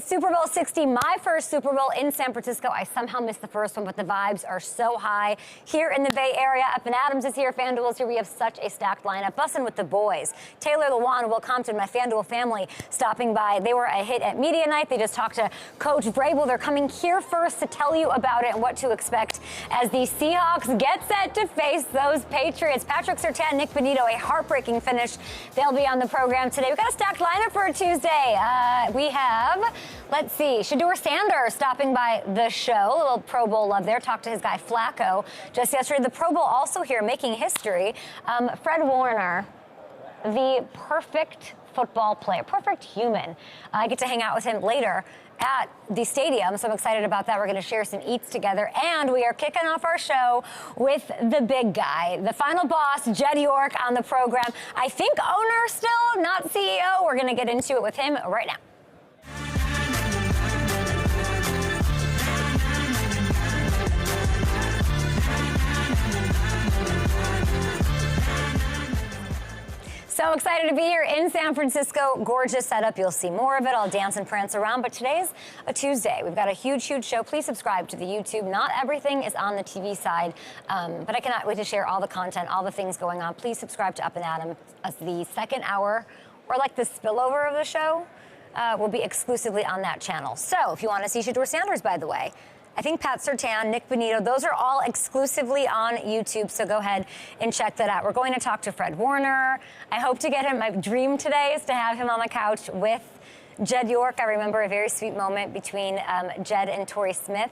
Super Bowl 60, my first Super Bowl in San Francisco. I somehow missed the first one, but the vibes are so high here in the Bay Area. Up and Adams is here, FanDuel is here. We have such a stacked lineup. Bussin with the boys. Taylor, Lewan, Will Compton, my FanDuel family stopping by. They were a hit at Media Night. They just talked to Coach Vrabel. They're coming here first to tell you about it and what to expect as the Seahawks get set to face those Patriots. Patrick Surtain, Nick Bonitto, a heartbreaking finish. They'll be on the program today. We've got a stacked lineup for a Tuesday. We have... Let's see, Shedeur Sanders stopping by the show. A little Pro Bowl love there. Talked to his guy Flacco just yesterday. The Pro Bowl also here making history. Fred Warner, the perfect football player, perfect human. I get to hang out with him later at the stadium, so I'm excited about that. We're going to share some eats together, and we are kicking off our show with the big guy, the final boss, Jed York, on the program. I think owner still, not CEO. We're going to get into it with him right now. So excited to be here in San Francisco. Gorgeous setup. You'll see more of it. I'll dance and prance around. But today's a Tuesday. We've got a huge, huge show. Please subscribe to the YouTube. Not everything is on the TV side, but I cannot wait to share all the content, all the things going on. Please subscribe to Up and Adam. The second hour, or like the spillover of the show, will be exclusively on that channel. So if you want to see Shedeur Sanders, by the way, I think Pat Surtain, Nick Bonitto, those are all exclusively on YouTube, so go ahead and check that out. We're going to talk to Fred Warner. I hope to get him. My dream today is to have him on the couch with Jed York. I remember a very sweet moment between Jed and Torrey Smith.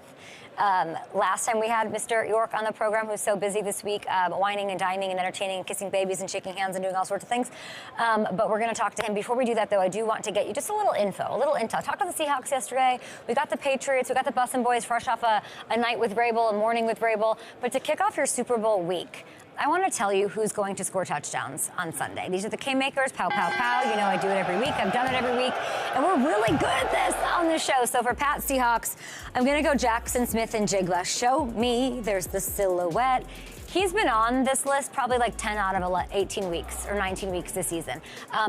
Last time we had Mr. York on the program, who's so busy this week, whining and dining and entertaining and kissing babies and shaking hands and doing all sorts of things. But we're going to talk to him. Before we do that, though, I do want to get you just a little info, a little intel. Talked to the Seahawks yesterday. We got the Patriots. We got the Bussin boys fresh off a night with Vrabel, a morning with Vrabel. But to kick off your Super Bowl week, I want to tell you who's going to score touchdowns on Sunday. These are the KAYMAKERS, pow, pow, pow. You know I do it every week. I've done it every week. And we're really good at this on the show. So for Pat Seahawks, I'm going to go Jackson, Smith-njigba. Show me. There's the silhouette. He's been on this list probably like 10 out of 18 weeks or 19 weeks this season.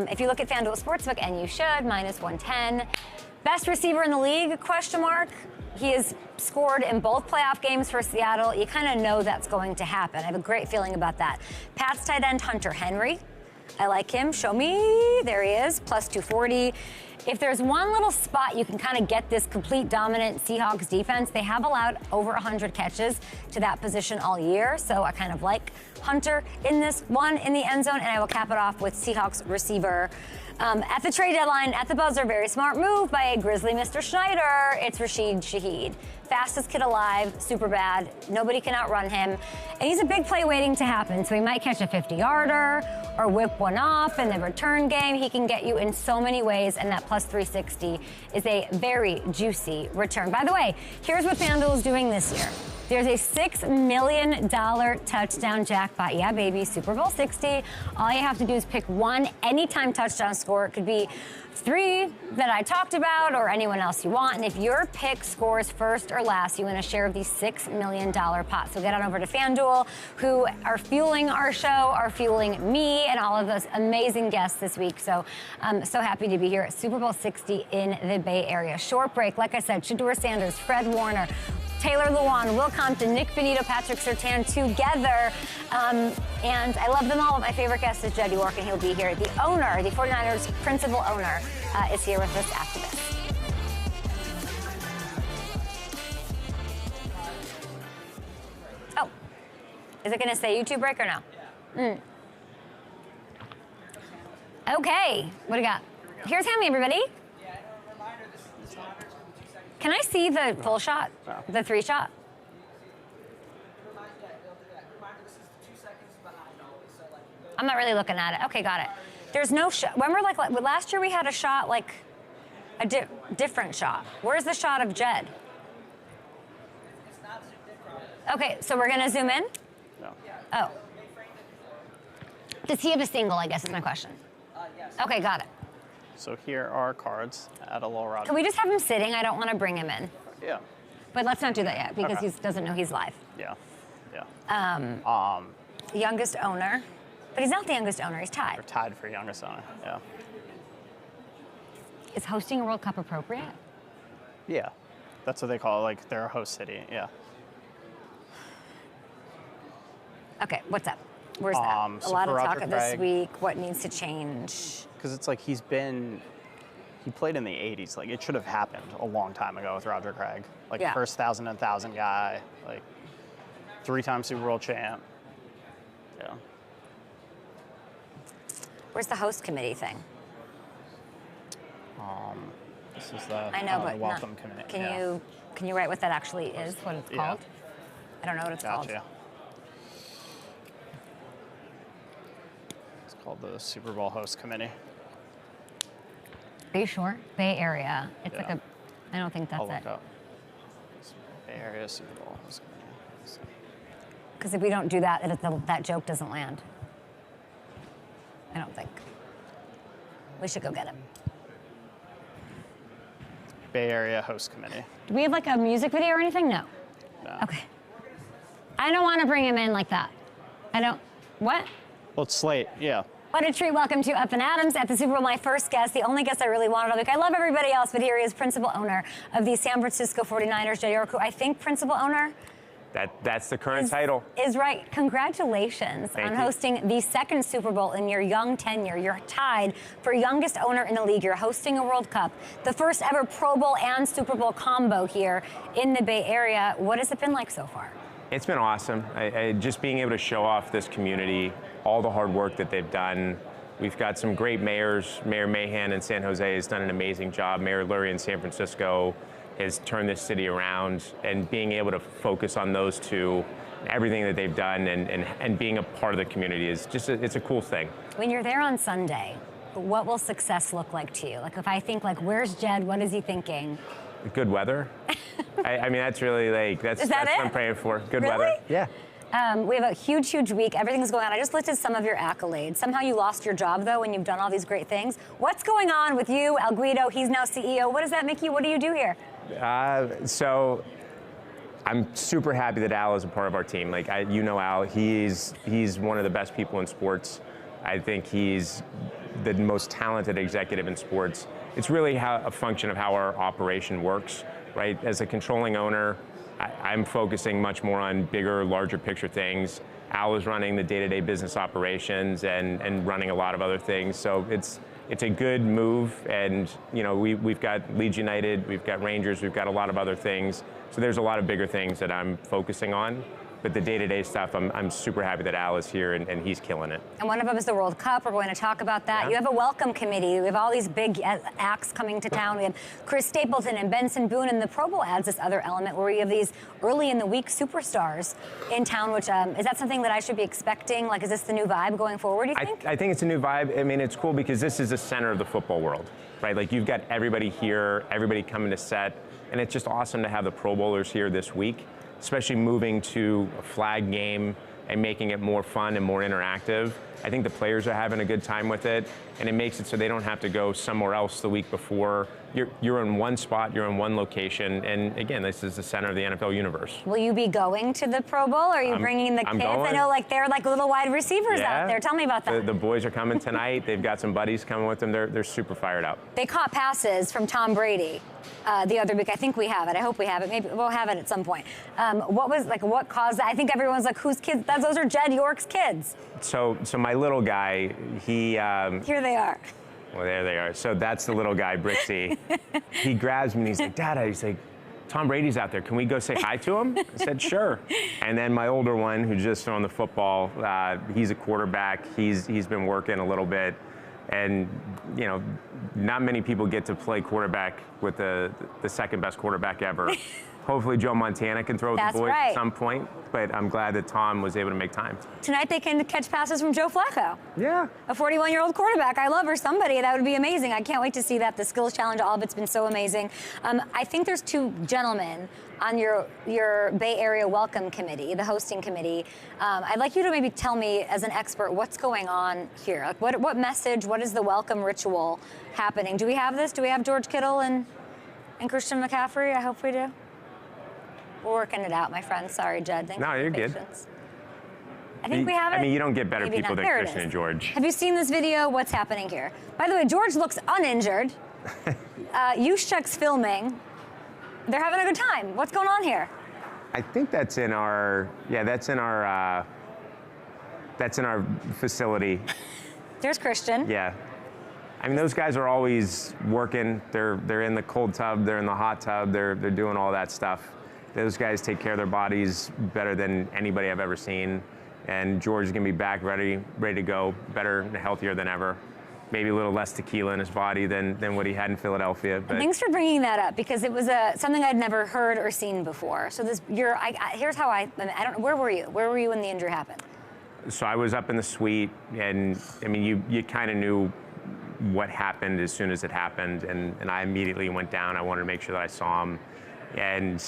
If you look at FanDuel Sportsbook, and you should, minus 110. Best receiver in the league, question mark. He has scored in both playoff games for Seattle. You kind of know that's going to happen. I have a great feeling about that. Pat's tight end, Hunter Henry. I like him. Show me. There he is, plus 240. If there's one little spot you can kind of get this complete dominant Seahawks defense, they have allowed over 100 catches to that position all year. So I kind of like Hunter in this one in the end zone, and I will cap it off with Seahawks receiver. At the trade deadline, at the buzzer, very smart move by a Grizzly Mr. Schneider. It's Rashid Shaheed. Fastest kid alive, super bad. Nobody can outrun him. And he's a big play waiting to happen. So he might catch a 50-yarder or whip one off in the return game. He can get you in so many ways, and that plus 360 is a very juicy return. By the way, here's what FanDuel is doing this year. There's a $6 million touchdown jackpot. Yeah, baby, Super Bowl 60. All you have to do is pick one anytime touchdown score. It could be 3 that I talked about or anyone else you want. And if your pick scores first or last, you win a share of the $6 million pot. So get on over to FanDuel, who are fueling our show, are fueling me and all of those amazing guests this week. So I'm so happy to be here at Super Bowl 60 in the Bay Area. Short break, like I said, Shedeur Sanders, Fred Warner, Taylor Lewan, Will Compton, Nick Bonitto, Patrick Surtain together. And I love them all. My favorite guest is Jed York, and he'll be here. The owner, the 49ers principal owner, is here with us after this. Oh, is it going to say YouTube break or no? Okay, what do you got? Here's Hammy, everybody. Can I see the full shot? The 3 shot? I'm not really looking at it. Okay, got it. There's no shot. Remember, like last year we had a shot, like a different shot. Where's the shot of Jed? Okay, so we're gonna zoom in? No. Oh. Does he have a single, I guess is my question. Yes. Okay, got it. So here are cards at a low route. Can we just have him sitting? I don't want to bring him in. Yeah. But let's not do that yet because Okay. he doesn't know he's live. Yeah. Yeah. Youngest owner. But he's not the youngest owner. He's tied. We're tied for youngest owner. Yeah. Is hosting a World Cup appropriate? Yeah, that's what they call it. Like they're a host city. Yeah. Okay, what's up? Where's that? So a lot for of Roger talk this Craig- week. What needs to change? Because it's like he played in the 80s. Like it should have happened a long time ago with Roger Craig. Like Yeah. first 1,000 and 1,000 guy, like 3-time Super Bowl champ. Yeah. Where's the host committee thing? This is the, I know, but the welcome committee. Can you write what that actually is? What it's Yeah. called? I don't know what it's called. Gotcha. It's called the Super Bowl host committee. Are you sure? Bay Area. It's Yeah. like a. I don't think that's I'll it. look up. Bay Area Super Bowl host committee. Because if we don't do that, that joke doesn't land. I don't think. We should go get him. Bay Area host committee. Do we have like a music video or anything? No. No. Okay. I don't want to bring him in like that. I don't. What? Well, it's Slate. Yeah. What a treat. Welcome to Up and Adams at the Super Bowl. My first guest, the only guest I really wanted all week. I love everybody else, but here he is, principal owner of the San Francisco 49ers, Jed York, who I think principal owner That's the current title. is right. Congratulations Thank on you. hosting the second Super Bowl in your young tenure. You're tied for youngest owner in the league. You're hosting a World Cup, the first ever Pro Bowl and Super Bowl combo here in the Bay Area. What has it been like so far? It's been awesome. Just being able to show off this community, all the hard work that they've done. We've got some great mayors. Mayor Mahan in San Jose has done an amazing job. Mayor Lurie in San Francisco has turned this city around, and being able to focus on those two, everything that they've done, and being a part of the community is just, it's a cool thing. When you're there on Sunday, what will success look like to you? Like if I think like, where's Jed? What is he thinking? Good weather. I mean, that's really like, that's Is that what it? I'm praying for. Good Really? weather. Yeah. We have a huge, huge week. Everything's going on. I just listed some of your accolades. Somehow you lost your job, though, and you've done all these great things. What's going on with you, El Guido? He's now CEO. What does that make you? What do you do here? So I'm super happy that Al is a part of our team. Like, you know Al, he's one of the best people in sports. I think he's the most talented executive in sports. It's really a function of how our operation works, right? As a controlling owner, I'm focusing much more on bigger, larger picture things. Al is running the day-to-day business operations and running a lot of other things. So it's a good move, and you know we've got Leeds United, we've got Rangers, we've got a lot of other things. So there's a lot of bigger things that I'm focusing on. But the day-to-day stuff, I'm super happy that Al is here and he's killing it. And one of them is the World Cup. We're going to talk about that. Yeah. You have a welcome committee. We have all these big acts coming to town. We have Chris Stapleton and Benson Boone, and the Pro Bowl adds this other element where we have these early in the week superstars in town, which is that something that I should be expecting? Like, is this the new vibe going forward, do you think? I think it's a new vibe. I mean, it's cool because this is the center of the football world, right? Like, you've got everybody here, everybody coming to set, and it's just awesome to have the Pro Bowlers here this week, especially moving to a flag game and making it more fun and more interactive. I think the players are having a good time with it, and it makes it so they don't have to go somewhere else the week before. You're in one spot, you're in one location, and again, this is the center of the NFL universe. Will you be going to the Pro Bowl? Or are you bringing the kids? going. I know, like they're like little wide receivers out there. Tell me about that. The boys are coming tonight. They've got some buddies coming with them. They're super fired up. They caught passes from Tom Brady the other week. I think we have it. I hope we have it. Maybe we'll have it at some point. What caused that? I think everyone's like, whose kids? Those are Jed York's kids. So my little guy, he. Here they are. Well, there they are. So that's the little guy, Brixie. He grabs me and he's like, Dad, he's like, Tom Brady's out there. Can we go say hi to him? I said, sure. And then my older one, who's just thrown the football, he's a quarterback. He's been working a little bit. And, you know, not many people get to play quarterback with the second best quarterback ever. Hopefully Joe Montana can throw with the boys at some point, but I'm glad that Tom was able to make time. Tonight they can catch passes from Joe Flacco. Yeah. A 41-year-old quarterback. I love her. Somebody. That would be amazing. I can't wait to see that. The skills challenge, all of it's been so amazing. I think there's two gentlemen on your Bay Area Welcome Committee, the hosting committee. I'd like you to maybe tell me, as an expert, what's going on here. Like, what message, what is the welcome ritual happening? Do we have this? Do we have George Kittle and Christian McCaffrey? I hope we do. We're working it out, my friend. Sorry, Jed. Thanks for your patience. I think we have it. I mean, you don't get better Maybe people not. than There it Christian is. and George. Have you seen this video? What's happening here? By the way, George looks uninjured. Juszczyk's filming. They're having a good time. What's going on here? I think that's in our, that's in our facility. There's Christian. Yeah. I mean, those guys are always working. They're in the cold tub, they're in the hot tub, they're doing all that stuff. Those guys take care of their bodies better than anybody I've ever seen. And George is gonna be back ready to go, better and healthier than ever. Maybe a little less tequila in his body than what he had in Philadelphia. But thanks for bringing that up, because it was something I'd never heard or seen before. So here's how I don't know, where were you? Where were you when the injury happened? So I was up in the suite, and I mean, you kind of knew what happened as soon as it happened, and I immediately went down. I wanted to make sure that I saw him, and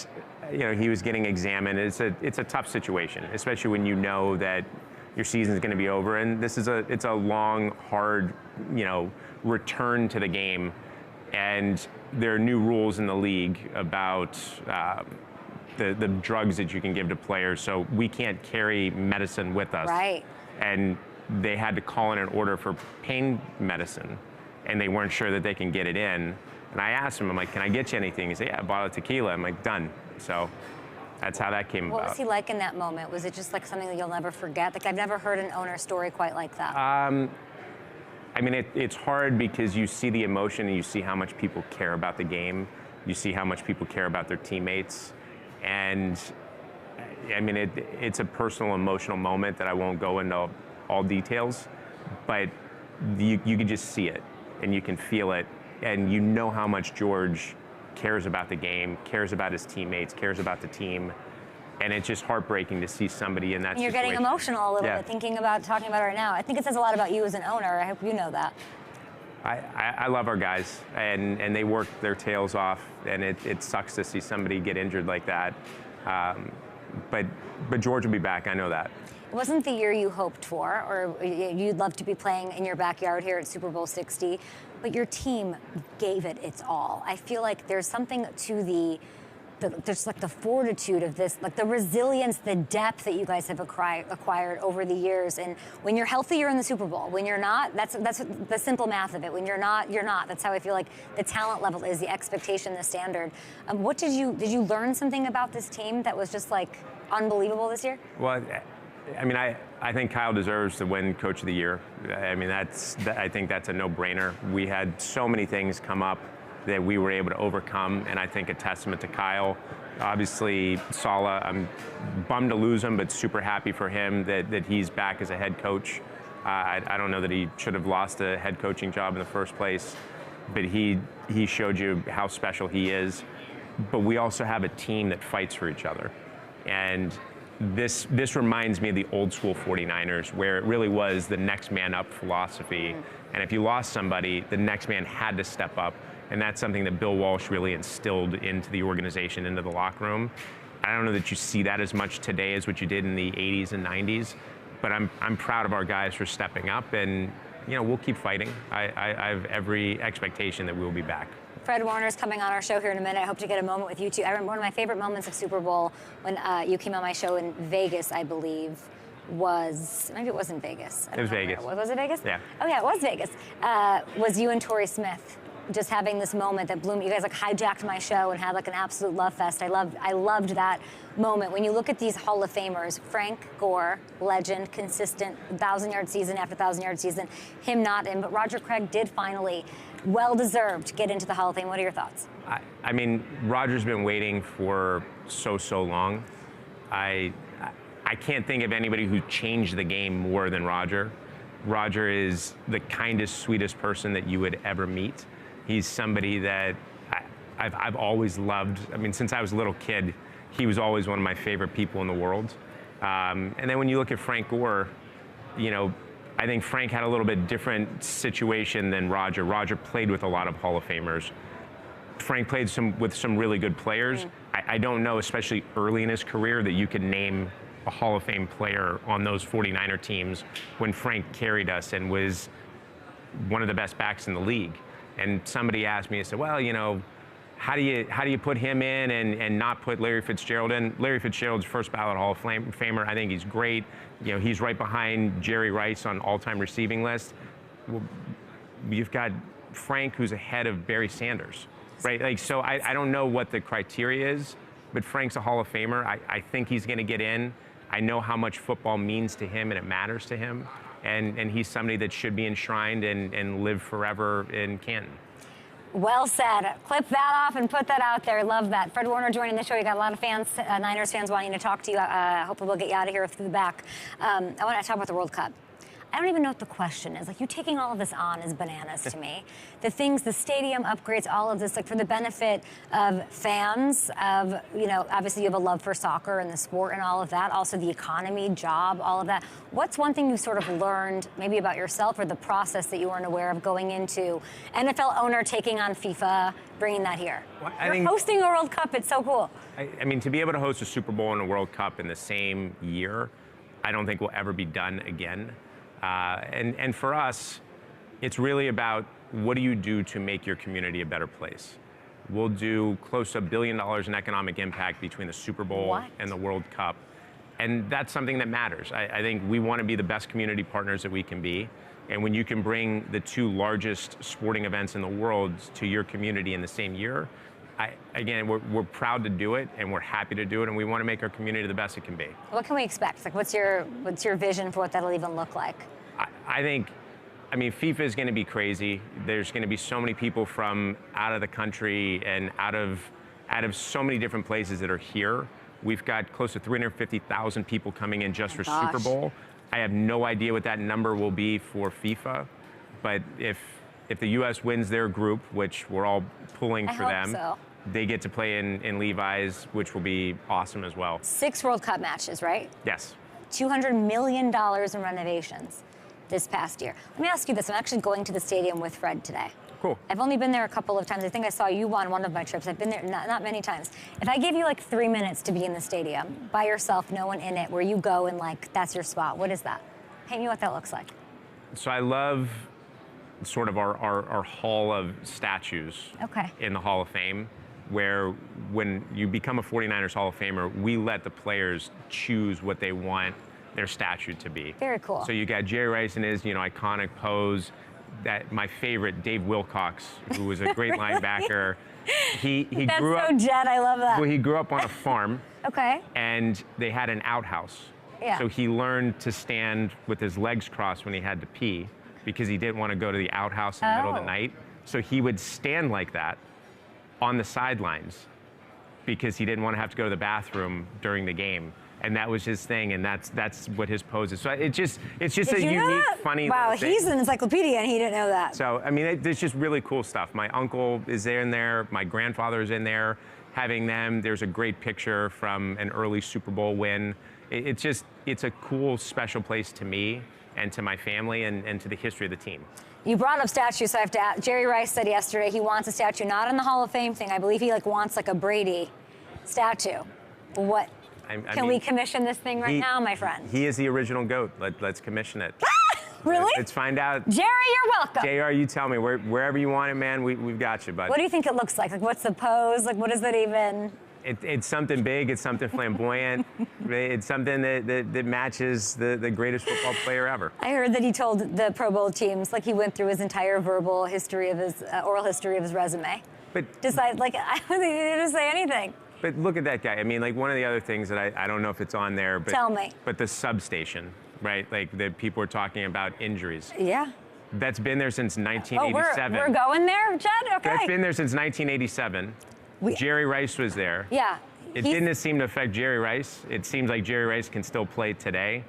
he was getting examined. It's a tough situation, especially when you know that your season's going to be over, and it's a long, hard, return to the game, and there are new rules in the league about the drugs that you can give to players. So we can't carry medicine with us. Right. And they had to call in an order for pain medicine, and they weren't sure that they can get it in. And I asked him, I'm like, can I get you anything? He said, yeah, a bottle of tequila. I'm like, done. So that's how that came about. What was he like in that moment? Was it just like something that you'll never forget? Like, I've never heard an owner story quite like that. I mean, it's hard because you see the emotion and you see how much people care about the game. You see how much people care about their teammates. And I mean, it's a personal, emotional moment that I won't go into all details, but you can just see it and you can feel it, and you know how much George cares about the game, cares about his teammates, cares about the team. And it's just heartbreaking to see somebody in that You're situation. getting emotional a little bit talking about it right now. I think it says a lot about you as an owner. I hope you know that. I love our guys, and they work their tails off, and it sucks to see somebody get injured like that. But George will be back, I know that. It wasn't the year you hoped for, or you'd love to be playing in your backyard here at Super Bowl 60, but your team gave it its all. I feel like there's something to there's like the fortitude of this, like the resilience, the depth that you guys have acquired over the years. And when you're healthy, you're in the Super Bowl. When you're not, that's the simple math of it. When you're not, you're not. That's how I feel like the talent level is, the expectation, the standard. What did you learn something about this team that was just like unbelievable this year? Well, I mean, I think Kyle deserves to win Coach of the Year. I mean, I think that's a no-brainer. We had so many things come up that we were able to overcome, and I think a testament to Kyle. Obviously, Saleh, I'm bummed to lose him, but super happy for him that he's back as a head coach. I don't know that he should have lost a head coaching job in the first place, but he showed you how special he is. But we also have a team that fights for each other. And this reminds me of the old school 49ers, where it really was the next man up philosophy. And if you lost somebody, the next man had to step up. And that's something that Bill Walsh really instilled into the organization, into the locker room. I don't know that you see that as much today as what you did in the 80s and 90s, but I'm proud of our guys for stepping up, and we'll keep fighting. I have every expectation that we'll be back. Fred Warner's coming on our show here in a minute. I hope to get a moment with you two. I remember one of my favorite moments of Super Bowl when you came on my show in Vegas, I believe. Maybe it wasn't Vegas. It was Vegas. Was it Vegas? Yeah. Oh yeah, it was Vegas. Was you and Torrey Smith just having this moment that blew me? You guys like hijacked my show and had like an absolute love fest. I loved that moment. When you look at these Hall of Famers, Frank Gore, legend, consistent, 1,000-yard season after 1,000-yard season, him not in, but Roger Craig did finally, well-deserved, get into the Hall of Fame. What are your thoughts? I mean, Roger's been waiting for so long. I can't think of anybody who changed the game more than Roger. Roger is the kindest, sweetest person that you would ever meet. He's somebody that I've always loved. I mean, since I was a little kid, he was always one of my favorite people in the world. And then when you look at Frank Gore, I think Frank had a little bit different situation than Roger. Roger played with a lot of Hall of Famers. Frank played with some really good players. I don't know, especially early in his career, that you could name a Hall of Fame player on those 49er teams when Frank carried us and was one of the best backs in the league. And somebody asked me, I said, well, how do you put him in and not put Larry Fitzgerald in? Larry Fitzgerald's first ballot Hall of Famer. I think he's great. He's right behind Jerry Rice on all-time receiving list. Well, you've got Frank, who's ahead of Barry Sanders. right? Like, so I don't know what the criteria is, but Frank's a Hall of Famer. I think he's going to get in. I know how much football means to him and it matters to him. And he's somebody that should be enshrined and live forever in Canton. Well said. Clip that off and put that out there. Love that. Fred Warner joining the show. You got a lot of fans, Niners fans wanting to talk to you. Hopefully we'll get you out of here through the back. I want to talk about the World Cup. I don't even know what the question is. Like, you taking all of this on is bananas to me. The things, the stadium upgrades, all of this, like, for the benefit of fans, of, you know, obviously you have a love for soccer and the sport and all of that, also the economy, job, all of that. What's one thing you sort of learned maybe about yourself or the process that you weren't aware of going into NFL owner taking on FIFA, bringing that here? Well, You're hosting a World Cup. It's so cool. I mean, to be able to host a Super Bowl and a World Cup in the same year, I don't think will ever be done again. And for us, it's really about what do you do to make your community a better place. We'll do close to $1 billion in economic impact between the Super Bowl and the World Cup. And that's something that matters. I think we want to be the best community partners that we can be. And when you can bring the two largest sporting events in the world to your community in the same year, again, we're proud to do it, and we're happy to do it, and we want to make our community the best it can be. What can we expect? Like, what's your vision for what that'll even look like? I think, I mean, FIFA is going to be crazy. There's going to be so many people from out of the country and out of so many different places that are here. We've got close to 350,000 people coming in just for Super Bowl. I have no idea what that number will be for FIFA, but if the U.S. wins their group, which we're all pulling for them, they get to play in Levi's, which will be awesome as well. 6 World Cup matches, right? Yes. $200 million in renovations this past year. Let me ask you this. I'm actually going to the stadium with Fred today. Cool. I've only been there a couple of times. I think I saw you on one of my trips. I've been there not many times. If I give you like 3 minutes to be in the stadium by yourself, no one in it, where you go and like that's your spot, what is that? Paint me what that looks like. So I love sort of our hall of statues in the Hall of Fame, where when you become a 49ers Hall of Famer, we let the players choose what they want their statue to be. Very cool. So you got Jerry Rice in his, iconic pose. That my favorite, Dave Wilcox, who was a great linebacker. He grew up. That's so Jed. I love that. Well, he grew up on a farm. And they had an outhouse. Yeah. So he learned to stand with his legs crossed when he had to pee, because he didn't want to go to the outhouse in the middle of the night. So he would stand like that on the sidelines because he didn't want to have to go to the bathroom during the game. And that was his thing, and that's what his pose is. So it's just a unique, funny Wow, thing. he's an encyclopedia, and he didn't know that. So, I mean, there's just really cool stuff. My uncle is there in there. My grandfather is in there. Having them, there's a great picture from an early Super Bowl win. It's a cool, special place to me and to my family and to the history of the team. You brought up statues, so I have to ask. Jerry Rice said yesterday he wants a statue, not in the Hall of Fame thing. I believe he wants like a Brady statue. What? Can we commission this thing right now, my friend? He is the original GOAT. Let's commission it. Really? Let's find out. Jerry, you're welcome. JR, you tell me. Wherever you want it, man, we've got you, bud. What do you think it looks like? Like, what's the pose? Like, what is it even? It's something big. It's something flamboyant. It's something that matches the greatest football player ever. I heard that he told the Pro Bowl teams, like, he went through his entire verbal history of his, oral history of his resume. But I don't think he didn't say anything. But look at that guy. I mean, like, one of the other things that I don't know if it's on there, but tell me. But the substation, right? Like, the people are talking about injuries. Yeah. That's been there since 1987. Oh, we're going there, Jed? Okay. That's been there since 1987. Jerry Rice was there. Yeah. It didn't seem to affect Jerry Rice. It seems like Jerry Rice can still play today.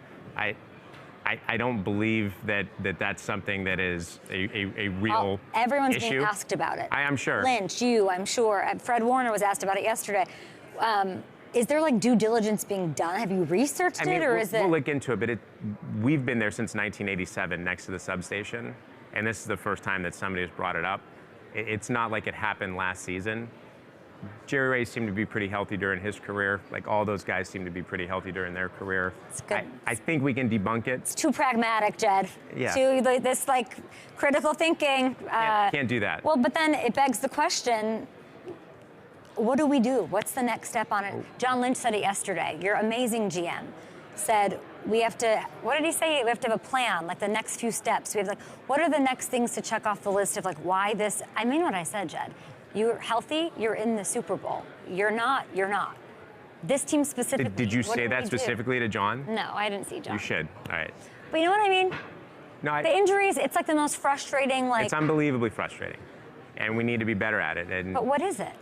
I don't believe that's something that is a real everyone's issue. being asked about it. I'm sure. Lynch, you, I'm sure. Fred Warner was asked about it yesterday. Is there like due diligence being done? Have you researched it, or is it? We'll look into it, but we've been there since 1987 next to the substation, and this is the first time that somebody has brought it up. It's not like it happened last season. Jerry Rice seemed to be pretty healthy during his career. Like, all those guys seem to be pretty healthy during their career. It's good. I think we can debunk it. It's too pragmatic, Jed. Yeah. This like critical thinking. Can't do that. Well, but then it begs the question, what do we do? What's the next step on it? John Lynch said it yesterday. Your amazing GM said we have to, what did he say? We have to have a plan, like the next few steps. We have like, what are the next things to check off the list of like why this? I mean what I said, Jed. You're healthy, you're in the Super Bowl. You're not, you're not. This team specifically. Did you say that specifically to John? No, I didn't see John. You should. All right. But you know what I mean? No, the injuries, it's like the most frustrating, like. It's unbelievably frustrating. And we need to be better at it. And but what is it?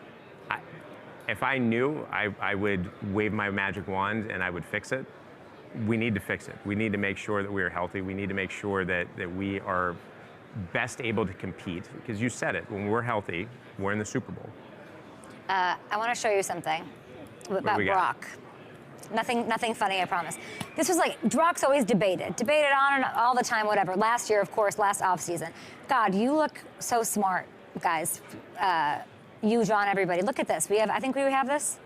if I knew, I would wave my magic wand and I would fix it. We need to fix it. We need to make sure that we are healthy. We need to make sure that we are best able to compete. Because you said it, when we're healthy, we're in the Super Bowl. I want to show you something about Brock. Nothing funny, I promise. This was like, Brock's always debated on and all the time, whatever. Last year, of course, last offseason. God, you look so smart, guys. You, John, everybody. Look at this. I think we have this.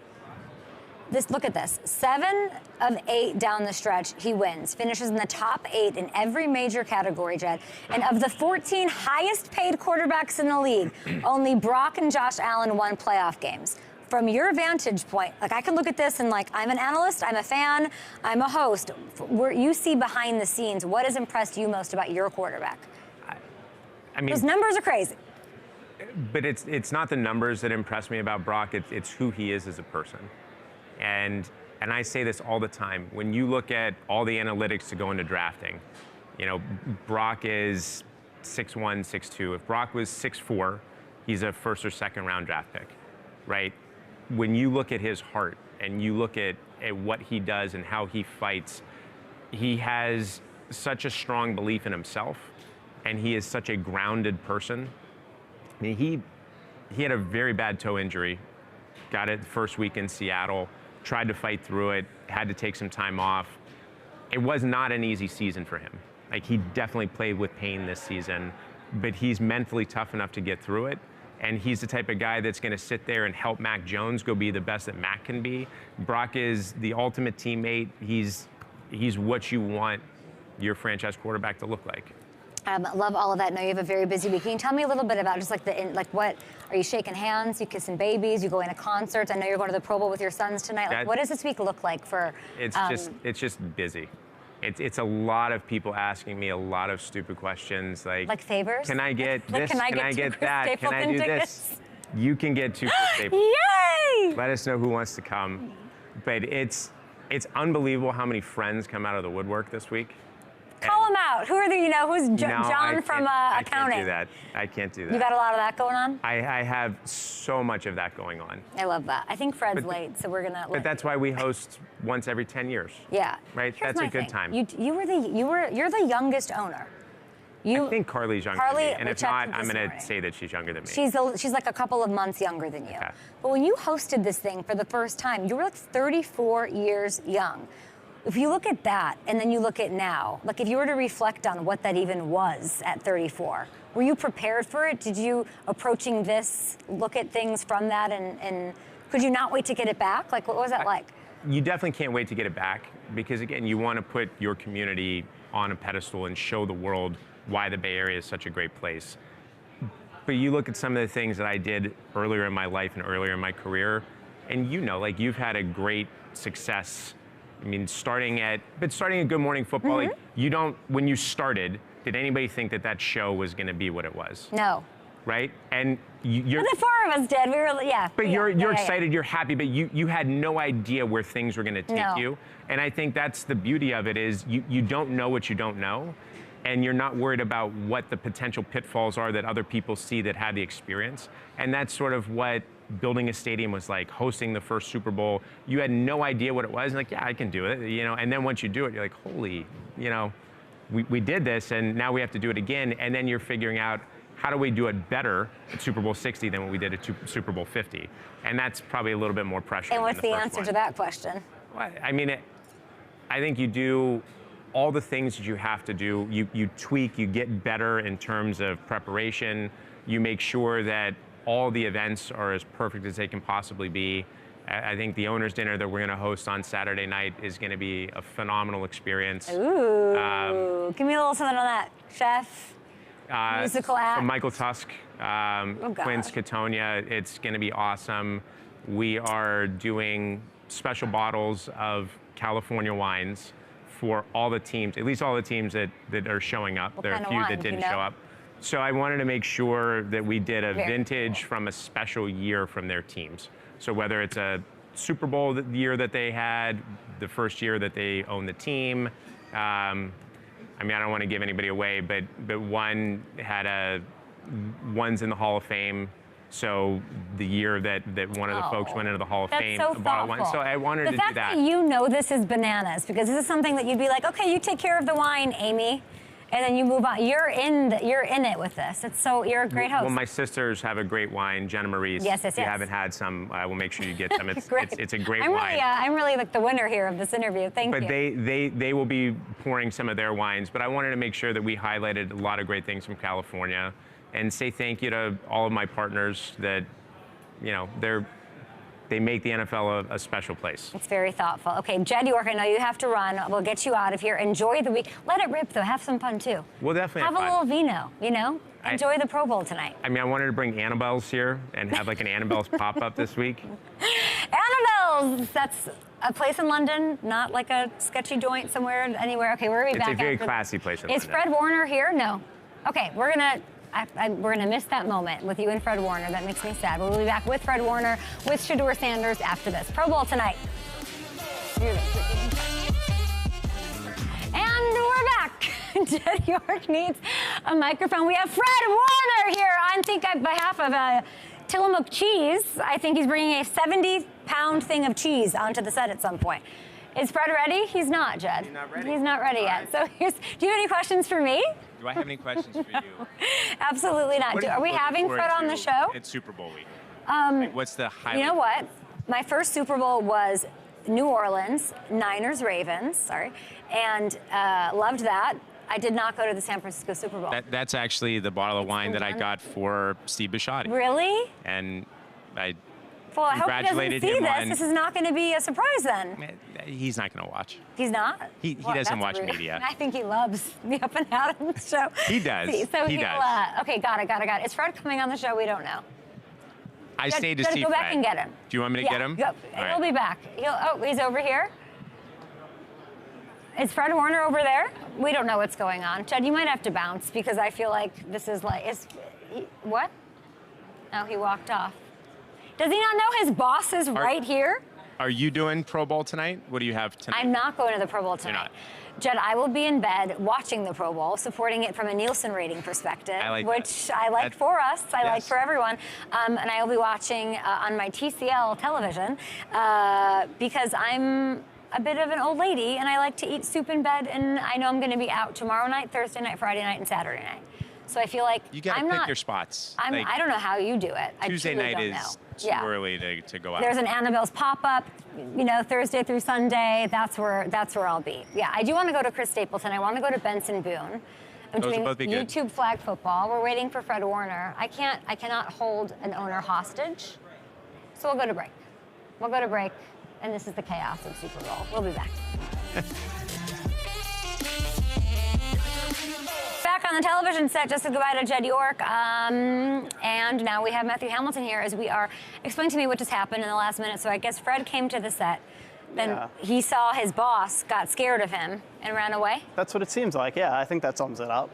Look at this. 7 of 8 down the stretch, he wins. Finishes in the top 8 in every major category, Jed. And of the 14 highest paid quarterbacks in the league, only Brock and Josh Allen won playoff games. From your vantage point, like I can look at this and like, I'm an analyst, I'm a fan, I'm a host. Where you see behind the scenes, what has impressed you most about your quarterback? I mean, those numbers are crazy. But it's not the numbers that impress me about Brock, it's who he is as a person. And I say this all the time. When you look at all the analytics to go into drafting, you know, Brock is 6'1", 6'2". If Brock was 6'4", he's a first or second round draft pick, right? When you look at his heart and you look at what he does and how he fights, he has such a strong belief in himself, and he is such a grounded person. I mean, he had a very bad toe injury, got it the first week in Seattle, tried to fight through it, had to take some time off. It was not an easy season for him. Like, he definitely played with pain this season, but he's mentally tough enough to get through it. And he's the type of guy that's going to sit there and help Mac Jones go be the best that Mac can be. Brock is the ultimate teammate. He's what you want your franchise quarterback to look like. Love all of that. I know you have a very busy week. Can you tell me a little bit about just like what, are you shaking hands, you kissing babies, you going to concerts? I know you're going to the Pro Bowl with your sons tonight. Like, what does this week look like for? It's just busy. It's a lot of people asking me a lot of stupid questions like favors. Can I get this? Can I get that? Can I do this? You can get 2 Staples. Yay! Let us know who wants to come. But it's unbelievable how many friends come out of the woodwork this week. Call them out. Who are the, who's John from accounting? I can't do that. I can't do that. You got a lot of that going on? I have so much of that going on. I love that. I think Fred's late, so we're gonna. But that's why we host once every 10 years. Yeah. Right. That's a good time. You're the youngest owner. I think Carly's younger than me, and if not, I'm going to say that she's younger than me. She's like a couple of months younger than you. Okay. But when you hosted this thing for the first time, you were like 34 years young. If you look at that and then you look at now, like if you were to reflect on what that even was at 34, were you prepared for it? Did you, approaching this, look at things from that and could you not wait to get it back? Like, what was that like? You definitely can't wait to get it back because, again, you want to put your community on a pedestal and show the world why the Bay Area is such a great place. But you look at some of the things that I did earlier in my life and earlier in my career, and like you've had a great success. I mean, starting at Good Morning Football, like when you started, did anybody think that show was going to be what it was? No. Right? And you're. The 4 of us did. We were, yeah. But you're excited, you're happy, but you had no idea where things were going to take you. And I think that's the beauty of it is you don't know what you don't know, and you're not worried about what the potential pitfalls are that other people see that had the experience. And that's sort of what building a stadium was like, hosting the first Super Bowl. You had no idea what it was, and like, yeah, I can do it, and then once you do it, you're like, holy, we did this, and now we have to do it again, and then you're figuring out, how do we do it better at Super Bowl 60 than what we did at Super Bowl 50? And that's probably a little bit more pressure. And what's the answer to that question? Well, I mean, I think you do all the things that you have to do. You tweak, you get better in terms of preparation. You make sure that all the events are as perfect as they can possibly be. I think the owners' dinner that we're going to host on Saturday night is going to be a phenomenal experience. Ooh, give me a little something on that, chef. Musical act. From Michael Tusk, Quince Catonia. It's going to be awesome. We are doing special bottles of California wines for all the teams, at least all the teams that are showing up. What there are kind a few of that wine, didn't show up. So I wanted to make sure that we did a vintage from a special year from their teams. So whether it's a Super Bowl year that they had, the first year that they owned the team. I mean, I don't want to give anybody away, but one had one's in the Hall of Fame. So the year that one of the folks went into the Hall of Fame, so bought one. So I wanted to do that. The fact that you know this is bananas, because this is something that you'd be like, okay, you take care of the wine, Amy. And then you move on. You're in it with this. You're a great host. Well, my sisters have a great wine, Jenna Marie's. Yes. If you haven't had some, I will make sure you get some. It's a great I'm wine. Really, I'm really like the winner here of this interview. Thank you. But they will be pouring some of their wines. But I wanted to make sure that we highlighted a lot of great things from California, and say thank you to all of my partners that, they make the NFL a special place. It's very thoughtful. Okay, Jed York, I know you have to run. We'll get you out of here. Enjoy the week. Let it rip, though. Have some fun, too. We'll definitely have a little vino, Enjoy the Pro Bowl tonight. I mean, I wanted to bring Annabelle's here and have like an Annabelle's pop-up this week. Annabelle's! That's a place in London, not like a sketchy joint somewhere, anywhere. Okay, we're going to be back. It's a very classy place in London. Is Fred Warner here? No. Okay, we're gonna miss that moment with you and Fred Warner. That makes me sad. We'll be back with Fred Warner, with Shedeur Sanders after this. Pro Bowl tonight. And we're back. Jed York needs a microphone. We have Fred Warner here on behalf of Tillamook Cheese. I think he's bringing a 70-pound thing of cheese onto the set at some point. Is Fred ready? He's not, Jed. He's not ready. He's not ready yet. So do you have any questions for me? Do I have any questions for you? Absolutely not. Are we having Fred on the show? It's Super Bowl week. Like, what's the highlight? You know what? My first Super Bowl was New Orleans, Niners-Ravens, and loved that. I did not go to the San Francisco Super Bowl. That's actually the bottle of wine that I got for Steve Bisciotti. Really? And I Well, I hope he doesn't congratulated see him this. on- This is not going to be a surprise then. He's not going to watch. He's not? He Well, doesn't that's watch rude. media. I think he loves the Up and Adams show. He does. So He he'll, does. Okay, got it. Is Fred coming on the show? We don't know. I Gotta- stayed to gotta see go Fred. back and get him. Do you want me to get him? Go. All He'll right. be back. He's over here. Is Fred Warner over there? We don't know what's going on. Jed, you might have to bounce because I feel like this is like, what? Oh, he walked off. Does he not know his boss is right here? Are you doing Pro Bowl tonight? What do you have tonight? I'm not going to the Pro Bowl tonight. not. Jed, I will be in bed watching the Pro Bowl, supporting it from a Nielsen rating perspective, I like which that. I like for us, I like Yes. for everyone. And I will be watching on my TCL television because I'm a bit of an old lady and I like to eat soup in bed, and I know I'm going to be out tomorrow night, Thursday night, Friday night, and Saturday night. So I feel like You got to pick your spots. Like, I don't know how you do it. Tuesday I truly night don't is know. too early to go out. There's an Annabelle's pop-up, Thursday through Sunday. That's where I'll be. Yeah, I do want to go to Chris Stapleton. I want to go to Benson Boone. I'm Those will doing both be good. YouTube flag football. We're waiting for Fred Warner. I cannot hold an owner hostage. So we'll go to break. And this is the chaos of Super Bowl. We'll be back. Back on the television set, just to goodbye to Jed York. And now we have Matthew Hamilton here as we are explaining to me what just happened in the last minute. So I guess Fred came to the set. Then he saw his boss, got scared of him, and ran away. That's what it seems like. Yeah, I think that sums it up.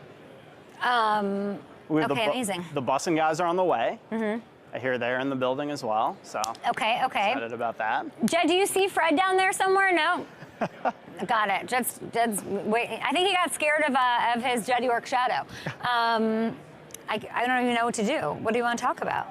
Okay, amazing. The Bussin guys are on the way. Mm-hmm. I hear they're in the building as well, so Okay. excited about that. Jed, do you see Fred down there somewhere? No? Got it. Jed's wait. I think he got scared of his Jed York shadow. I don't even know what to do. What do you want to talk about?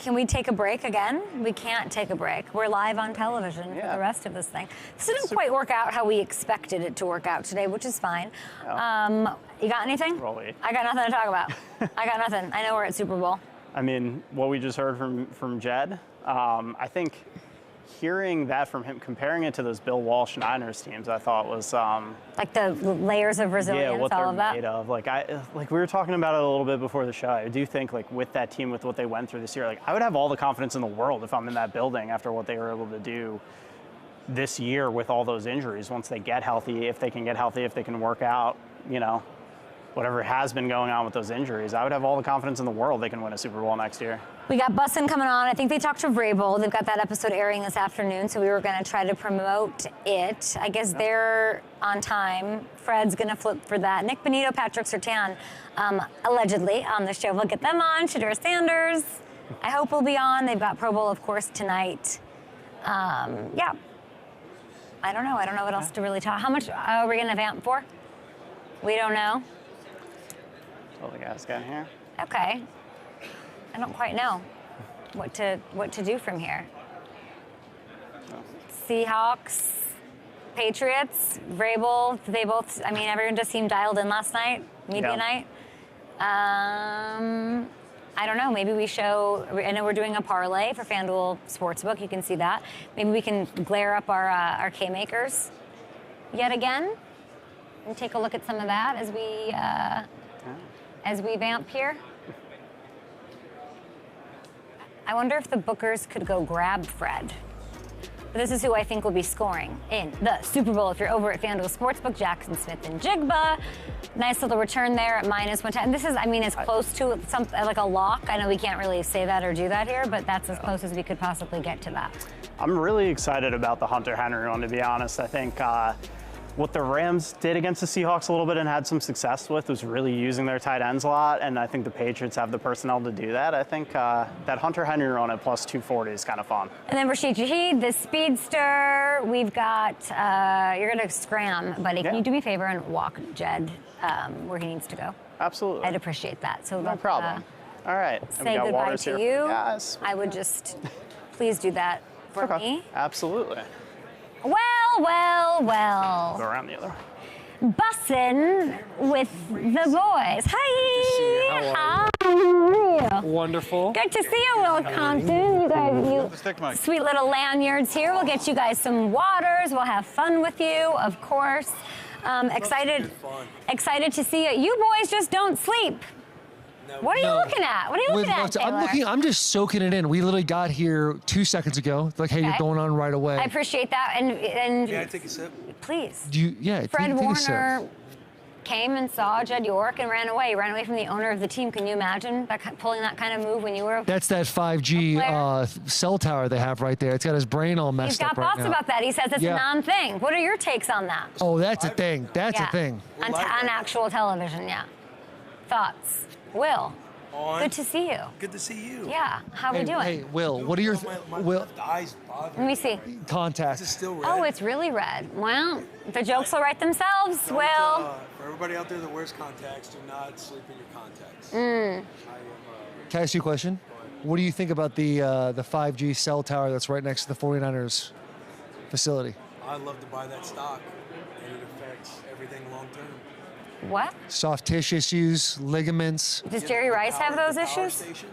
Can we take a break again? We can't take a break. We're live on television for the rest of this thing. This didn't quite work out how we expected it to work out today, which is fine. You got anything? Rolly. I got nothing to talk about. I got nothing. I know we're at Super Bowl. I mean, what we just heard from Jed, I think hearing that from him, comparing it to those Bill Walsh Niners teams, I thought was Like the layers of resilience, what all they're of that. made of. Like we were talking about it a little bit before the show. I do think with that team, with what they went through this year, I would have all the confidence in the world if I'm in that building after what they were able to do this year with all those injuries. Once they get healthy, if they can get healthy, if they can work out, whatever has been going on with those injuries, I would have all the confidence in the world they can win a Super Bowl next year. We got Bussin coming on. I think they talked to Vrabel. They've got that episode airing this afternoon, so we were going to try to promote it. I guess they're on time. Fred's going to flip for that. Nick Bonitto, Patrick Surtain, allegedly on the show. We'll get them on. Shedeur Sanders, I hope will be on. They've got Pro Bowl, of course, tonight. Yeah. I don't know. I don't know what else to really talk. How much are we going to vamp for? We don't know. That's all the guys got here. Okay. I don't quite know what to do from here. Seahawks, Patriots, Vrabel, they both, I mean, everyone just seemed dialed in last night, media night. I don't know, maybe we show, I know we're doing a parlay for FanDuel Sportsbook, you can see that. Maybe we can glare up our K-makers yet again and take a look at some of that as we vamp here. I wonder if the bookers could go grab Fred. But this is who I think will be scoring in the Super Bowl. If you're over at FanDuel Sportsbook, Jackson Smith-Njigba. Nice little return there at -110. And this is, I mean, as close to something like a lock. I know we can't really say that or do that here, but that's as close as we could possibly get to that. I'm really excited about the Hunter Henry one, to be honest. I think what the Rams did against the Seahawks a little bit and had some success with was really using their tight ends a lot, and I think the Patriots have the personnel to do that. I think that Hunter Henry run at plus 240 is kind of fun. And then Rashid Shaheed, the speedster. We've got, you're going to scram, buddy. Can you do me a favor and walk Jed where he needs to go? Absolutely. I'd appreciate that. So no problem. All right. Say goodbye to you. Yes. I would just, please do that for me. Absolutely. Well. Go around the other way. Bussin with the boys. Hi. How are you? Wonderful. Good to see you, Will Compton. You guys, sweet little lanyards here. We'll get you guys some waters. We'll have fun with you, of course. Excited to see you. You boys just don't sleep. What are you looking at? What are you looking at, Taylor? I'm just soaking it in. We literally got here 2 seconds ago. Like, hey, you're going on right away. I appreciate that. And May I take a sip? Please. take Fred a Warner sip. came and saw Jed York and ran away. He ran away from the owner of the team. Can you imagine pulling that kind of move when you were? That's that 5G cell tower they have right there. It's got his brain all messed up right now. He's got thoughts about that. He says it's a non-thing. What are your takes on that? Oh, that's a thing. That's a thing. On actual television, Thoughts? Will. Good to see you. Good to see you. Yeah. How are we doing? Hey, Will, what are your Will? Eyes bother. Let me see. Contacts? Is it still red? Oh, it's really red. Well, the jokes will write themselves, Will. For everybody out there that wears contacts, do not sleep in your contacts. Can I ask you a question? What do you think about the 5G cell tower that's right next to the 49ers facility? I love to buy that stock, and it affects everything long term. What? Soft tissue issues, ligaments. Does Jerry Rice have those issues? Station?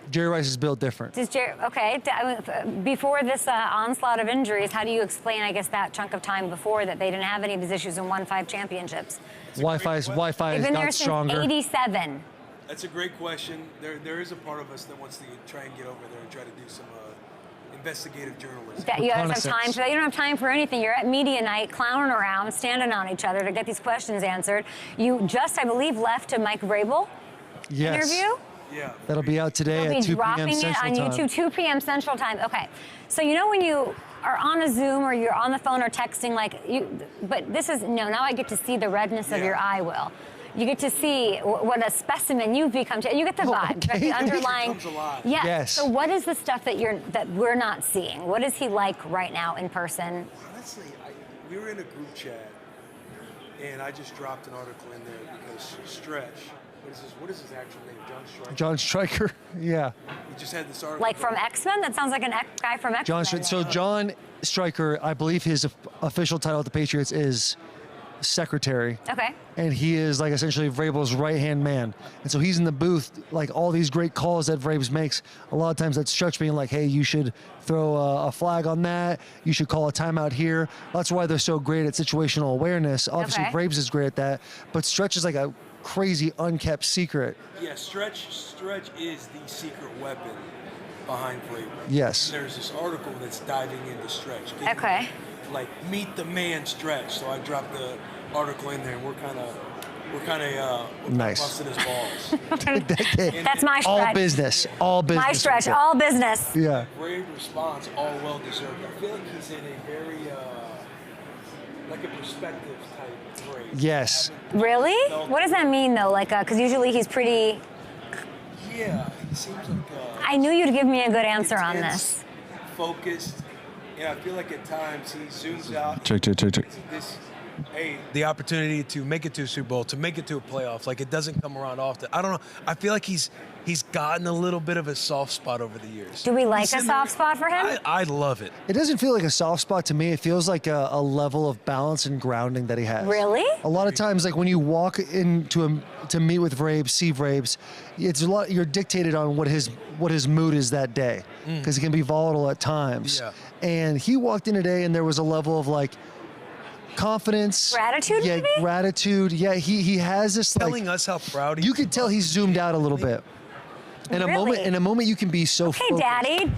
Jerry Rice is built different. Does Jerry? Okay. Before this onslaught of injuries, how do you explain, I guess, that chunk of time before that they didn't have any of these issues and won 5 championships? Wi-Fi is They've been there not stronger. since '87. That's a great question. There is a part of us that wants to try and get over there and try to do some investigative journalism. You guys have time for that. You don't have time for anything. You're at media night, clowning around, standing on each other to get these questions answered. You just, I believe, left a Mike Vrabel interview. Yeah. That'll be out today at 2 p.m. Central Dropping it on YouTube, 2 p.m. Central Time. Okay. So you know when you are on a Zoom or you're on the phone or texting, but this is, now I get to see the redness of your eye, Will. You get to see what a specimen you've become. You get the vibe, the underlying. Yes. So what is the stuff that we're not seeing? What is he like right now in person? Honestly, we were in a group chat, and I just dropped an article in there because Stretch. What is his actual name? John Stryker. John Stryker. Yeah. We just had this article. Like from X-Men? That sounds like a guy from X-Men. So John Stryker, I believe his official title at the Patriots is secretary. Okay. And he is like essentially Vrabel's right-hand man. And so he's in the booth, like all these great calls that Vrabel makes. A lot of times that's Stretch being like, hey, you should throw a flag on that. You should call a timeout here. That's why they're so great at situational awareness. Obviously, Vrabel is great at that. But Stretch is like a crazy unkept secret. Yeah, Stretch is the secret weapon behind Vrabel. Yes. There's this article that's diving into Stretch. Okay. Like, meet the man Stretch. So I dropped the article in there, and we're kind of we're kind of Nice. busting his balls. That's my stretch. All business. All business. My stretch. All business. Yeah. Brave response, all well deserved. I feel like he's in a very like a perspective type break. Yes. Really? What does that mean though? Like, because usually he's pretty. Yeah, he seems like. I knew you'd give me a good answer on intense, this. Focused. And I feel like at times he zooms out. Check. This, hey, the opportunity to make it to a Super Bowl, to make it to a playoff, like it doesn't come around often. I don't know. I feel like he's gotten a little bit of a soft spot over the years. Do we like a soft spot for him? I love it. It doesn't feel like a soft spot to me. It feels like a level of balance and grounding that he has. Really? A lot of times, like when you walk into to meet with Vrabes, see Vrabes, it's a lot. You're dictated on what his mood is that day, because it can be volatile at times. Yeah. And he walked in today, and there was a level of like confidence, Gratitude, yeah, maybe? gratitude. Yeah, he has this Telling like. us how proud he You is. could tell he's zoomed out a little bit. In Really? a moment, you can be so. Okay, focused. Daddy.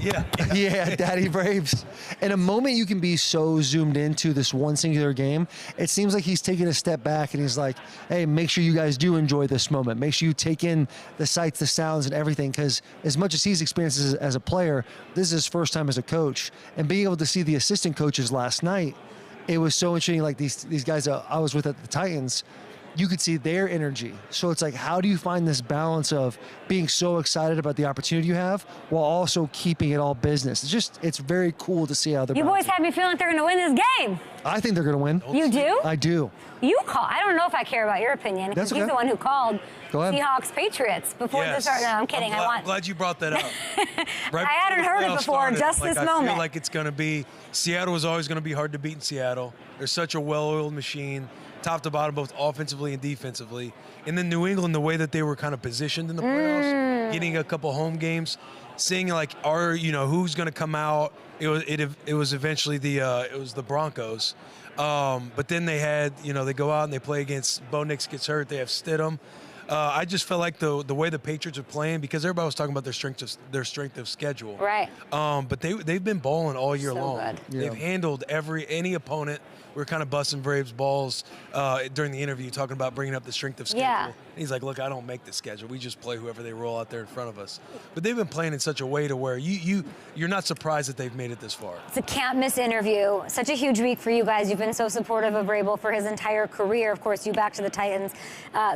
Yeah. Yeah, Daddy Braves. In a moment, you can be so zoomed into this one singular game. It seems like he's taking a step back and he's like, hey, make sure you guys do enjoy this moment. Make sure you take in the sights, the sounds, and everything. Because as much as he's experienced as a player, this is his first time as a coach. And being able to see the assistant coaches last night, it was so interesting. Like these guys I was with at the Titans, you could see their energy. So it's like, how do you find this balance of being so excited about the opportunity you have while also keeping it all business? It's very cool to see how they're You boys balancing. have me feeling like they're going to win this game. I think they're going to win. You do? I do. You call. I don't know if I care about your opinion because That's he's okay. the one who called Go ahead. Seahawks Patriots before this started. No, I'm kidding. I'm glad you brought that up. Right I hadn't before heard the it playoffs before, started, just like, this I moment. feel like it's going to be Seattle is always going to be hard to beat in Seattle. They're such a well-oiled machine, top to bottom, both offensively and defensively. And then New England, the way that they were kind of positioned in the playoffs, getting a couple home games, seeing like who's going to come out. It was eventually the Broncos. But then they had, they go out and they play against Bo Nix gets hurt. They have Stidham. I just felt like the way the Patriots are playing, because everybody was talking about their strength of schedule. Right. But they've been balling all year So long. good. They've handled any opponent. We were kind of busting Braves balls during the interview, talking about bringing up the strength of schedule. Yeah. And he's like, look, I don't make the schedule. We just play whoever they roll out there in front of us. But they've been playing in such a way to where you're not surprised that they've made it this far. It's a can't miss interview. Such a huge week for you guys. You've been so supportive of Vrabel for his entire career. Of course, you back to the Titans.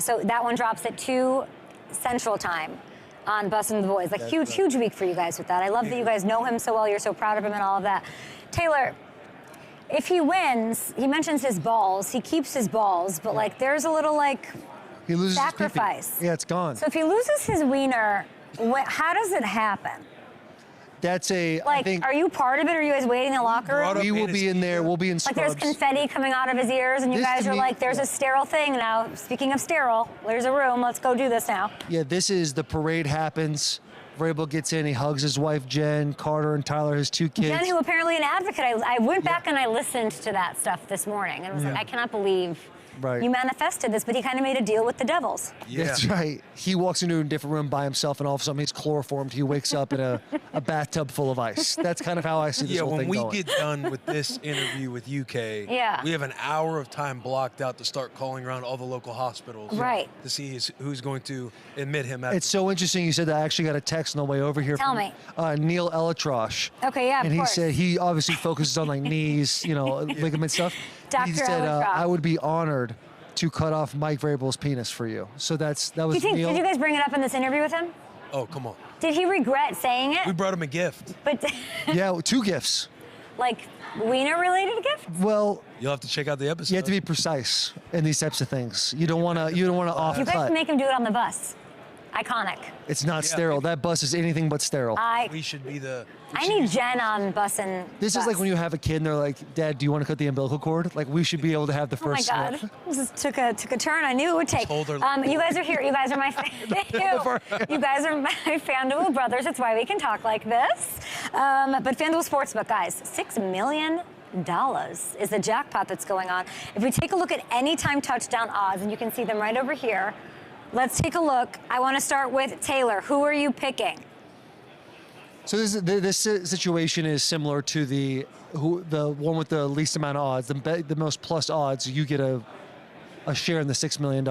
So that one drops at 2 Central Time on Bussin' the Boys. Like huge week for you guys with that. I love that you guys know him so well. You're so proud of him and all of that. Taylor, if he wins, he mentions his balls. He keeps his balls, but like there's a little like He loses his pee-pee. sacrifice. Yeah, it's gone. So if he loses his wiener, how does it happen? That's I Like, think are you part of it? Are you guys waiting in the locker room? we will be in there. We'll be in Like scrubs. there's confetti coming out of his ears, and you This guys to are me- like, there's a sterile thing now. Speaking of sterile, there's a room. Let's go do this now. Yeah, this is the parade happens. Vrabel gets in. He hugs his wife, Jen, Carter, and Tyler, his 2 kids. Jen, who apparently an advocate. I went back and I listened to that stuff this morning, and was like, I cannot believe Right. you manifested this. But he kind of made a deal with the Devils. Yeah. That's right. He walks into a different room by himself, and all of a sudden he's chloroformed. He wakes up in a bathtub full of ice. That's kind of how I see this Yeah, whole when thing we going. get done with this interview with UK, Yeah. we have an hour of time blocked out to start calling around all the local hospitals Right. to see who's going to admit him. At It's so interesting you said that. I actually got a text on the way over here Tell from me. Neil Elitrosh. Okay, yeah, of And he course. said he obviously focuses on like knees, ligament stuff. Dr. He said, Elitrosh. I would be honored to cut off Mike Vrabel's penis for you. So that was Do you think, Neil. did you guys bring it up in this interview with him? Oh, come on. Did he regret saying We it? brought him a gift. But Yeah, 2 gifts. like wiener-related gift? Well, You'll have to check out the episode. you have to be precise in these types of things. You don't want to off You guys cut. can make him do it on the bus. Iconic. It's not sterile. That bus is anything but sterile. We should be the. I need Jen on Bussin'. This is like when you have a kid and they're like, Dad, do you want to cut the umbilical cord? Like, we should be able to have the Oh my first God! snip. This just took a turn I knew it would take. Told her- You guys are here. You guys are my. You guys are my FanDuel brothers. That's why we can talk like this. But FanDuel Sportsbook, guys, $6 million is the jackpot that's going on. If we take a look at anytime touchdown odds, and you can see them right over here. Let's take a look. I want to start with Taylor. Who are you picking? So this situation is similar to the one with the least amount of odds. The most plus odds, you get a a share in the $6 million.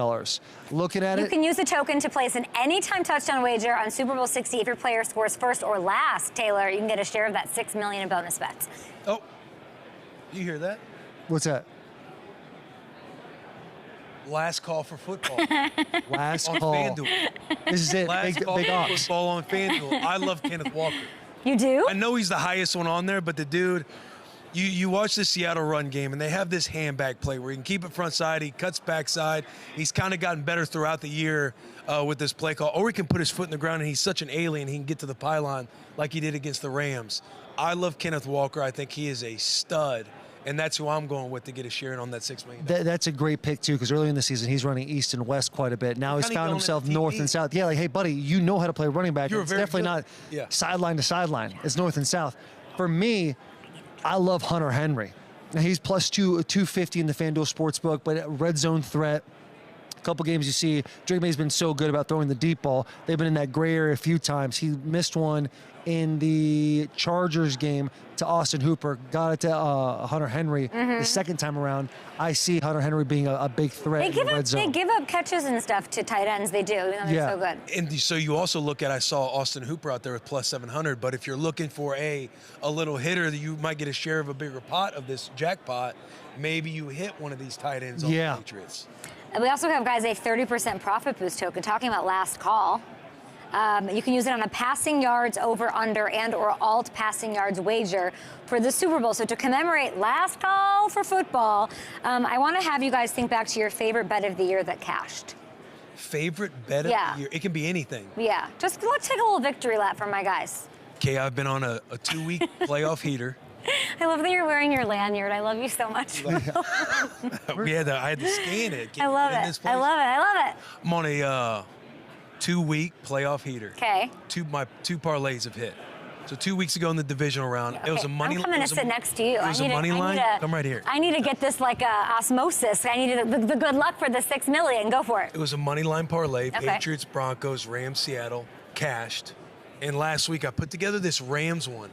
Looking at You it, can use the token to place an anytime touchdown wager on Super Bowl 60 if your player scores first or last. Taylor, you can get a share of that $6 million in bonus bets. Oh, you hear that? what's that? Last call for football Last on call. FanDuel. This is it. Last Big, call big for odds. football on FanDuel. I love Kenneth Walker. You do? I know he's the highest one on there, but the dude, you watch the Seattle run game, and they have this hand-back play where he can keep it front side, he cuts backside. He's kind of gotten better throughout the year with this play call. Or he can put his foot in the ground, and he's such an alien, he can get to the pylon like he did against the Rams. I love Kenneth Walker. I think he is a stud, and that's who I'm going with to get a share in on that $6 million. That's a great pick, too, because early in the season, he's running east and west quite a bit. Now he's Kinda found going himself into north TV. and south. Yeah, like, hey, buddy, you know how to play running back. You're It's very definitely good. not Yeah. sideline to sideline. It's north and south. For me, I love Hunter Henry. Now, he's plus 250 in the FanDuel Sportsbook, but red zone threat. A couple games you see, Drake May's been so good about throwing the deep ball. They've been in that gray area a few times. He missed one in the Chargers game to Austin Hooper, got it to Hunter Henry the second time around. I see Hunter Henry being a big threat in the red zone. They give up catches and stuff to tight ends. They do, even though they're so good. And so you also look at, I saw Austin Hooper out there with plus 700, but if you're looking for a little hitter that you might get a share of a bigger pot of this jackpot, maybe you hit one of these tight ends on the Patriots. And we also have, guys, a 30% profit boost token, talking about last call. You can use it on a passing yards over, under, and or alt passing yards wager for the Super Bowl. So to commemorate last call for football, I want to have you guys think back to your favorite bet of the year that cashed. Favorite bet of the year? It can be anything. Yeah, just let's take a little victory lap for my guys. Okay, I've been on a 2-week playoff heater. I love that you're wearing your lanyard. I love you so much. I had to scan it. I love it. I love it. I love it. I'm on a 2-week playoff heater. Okay. My two parlays have hit. So 2 weeks ago in the divisional round, it was a money line. I'm coming to sit next to you. It was a money line. Come right here. I need to get this like osmosis. I need the good luck for the $6 million. Go for it. It was a money line parlay. Okay. Patriots, Broncos, Rams, Seattle, cashed. And last week I put together this Rams one.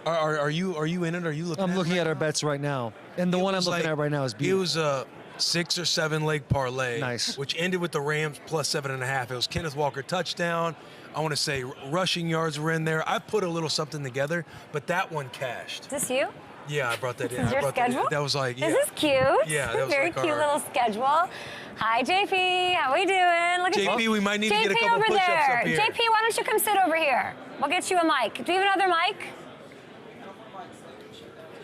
Are you in it? Are you looking? I'm looking at our bets right now, and the one I'm looking at right now is beautiful. It was a 6 or 7 leg parlay. Nice. Which ended with the Rams plus 7.5. It was Kenneth Walker touchdown. I want to say rushing yards were in there. I put a little something together, but that one cashed. Is this you? Yeah, I brought that in. This is your schedule? That was like, yeah. Is this cute? Yeah, that was very like cute our- little schedule. Hi, JP. How we doing? Look at JP, we might need to JP get a couple over push-ups there. up here. JP, why don't you come sit over here? We'll get you a mic. Do you have another mic?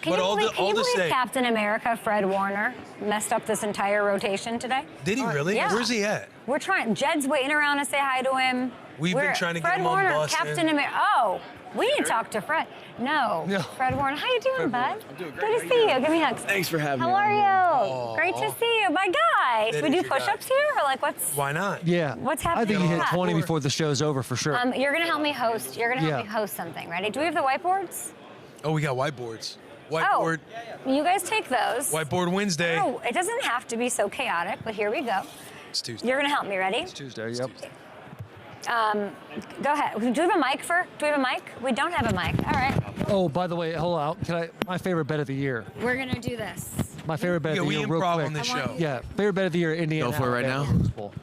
Can But you all believe, to can you believe say- Captain America, Fred Warner, messed up this entire rotation today? Did he really? Yeah. Where's he at? We're trying. Jed's waiting around to say hi to him. We've been trying to get Fred him on Warner, Bussin. Captain America. Oh, we need to talk to Fred. No. Fred Warner. How you doing, bud? I'm doing great. Good to see you. Give me hugs. Thanks for having How me. are you? Aw. Great to see you. My guy. That We is do your guy. push-ups here, or like what's? Why not? Yeah. What's I think you happening? hit Yeah. 20 before the show's over for sure. You're gonna help me host. You're gonna help Yeah. me host something. Ready? Do we have the whiteboards? Oh, we got whiteboards. Whiteboard. Oh, you guys take those. Whiteboard Wednesday. Oh, it doesn't have to be so chaotic, but here we go. It's Tuesday. You're gonna help me. Ready? Tuesday, yep. Go ahead. Do we have a mic for? Do we have a mic? We don't have a mic. All right. Oh, by the way, hold on. My favorite bet of the year. We're gonna do this. My favorite bet Yeah, of the we year, real improv quick. on this I want show. you- Yeah, favorite bet of the year, Indiana. Go for it right Alabama now? Rose Bowl.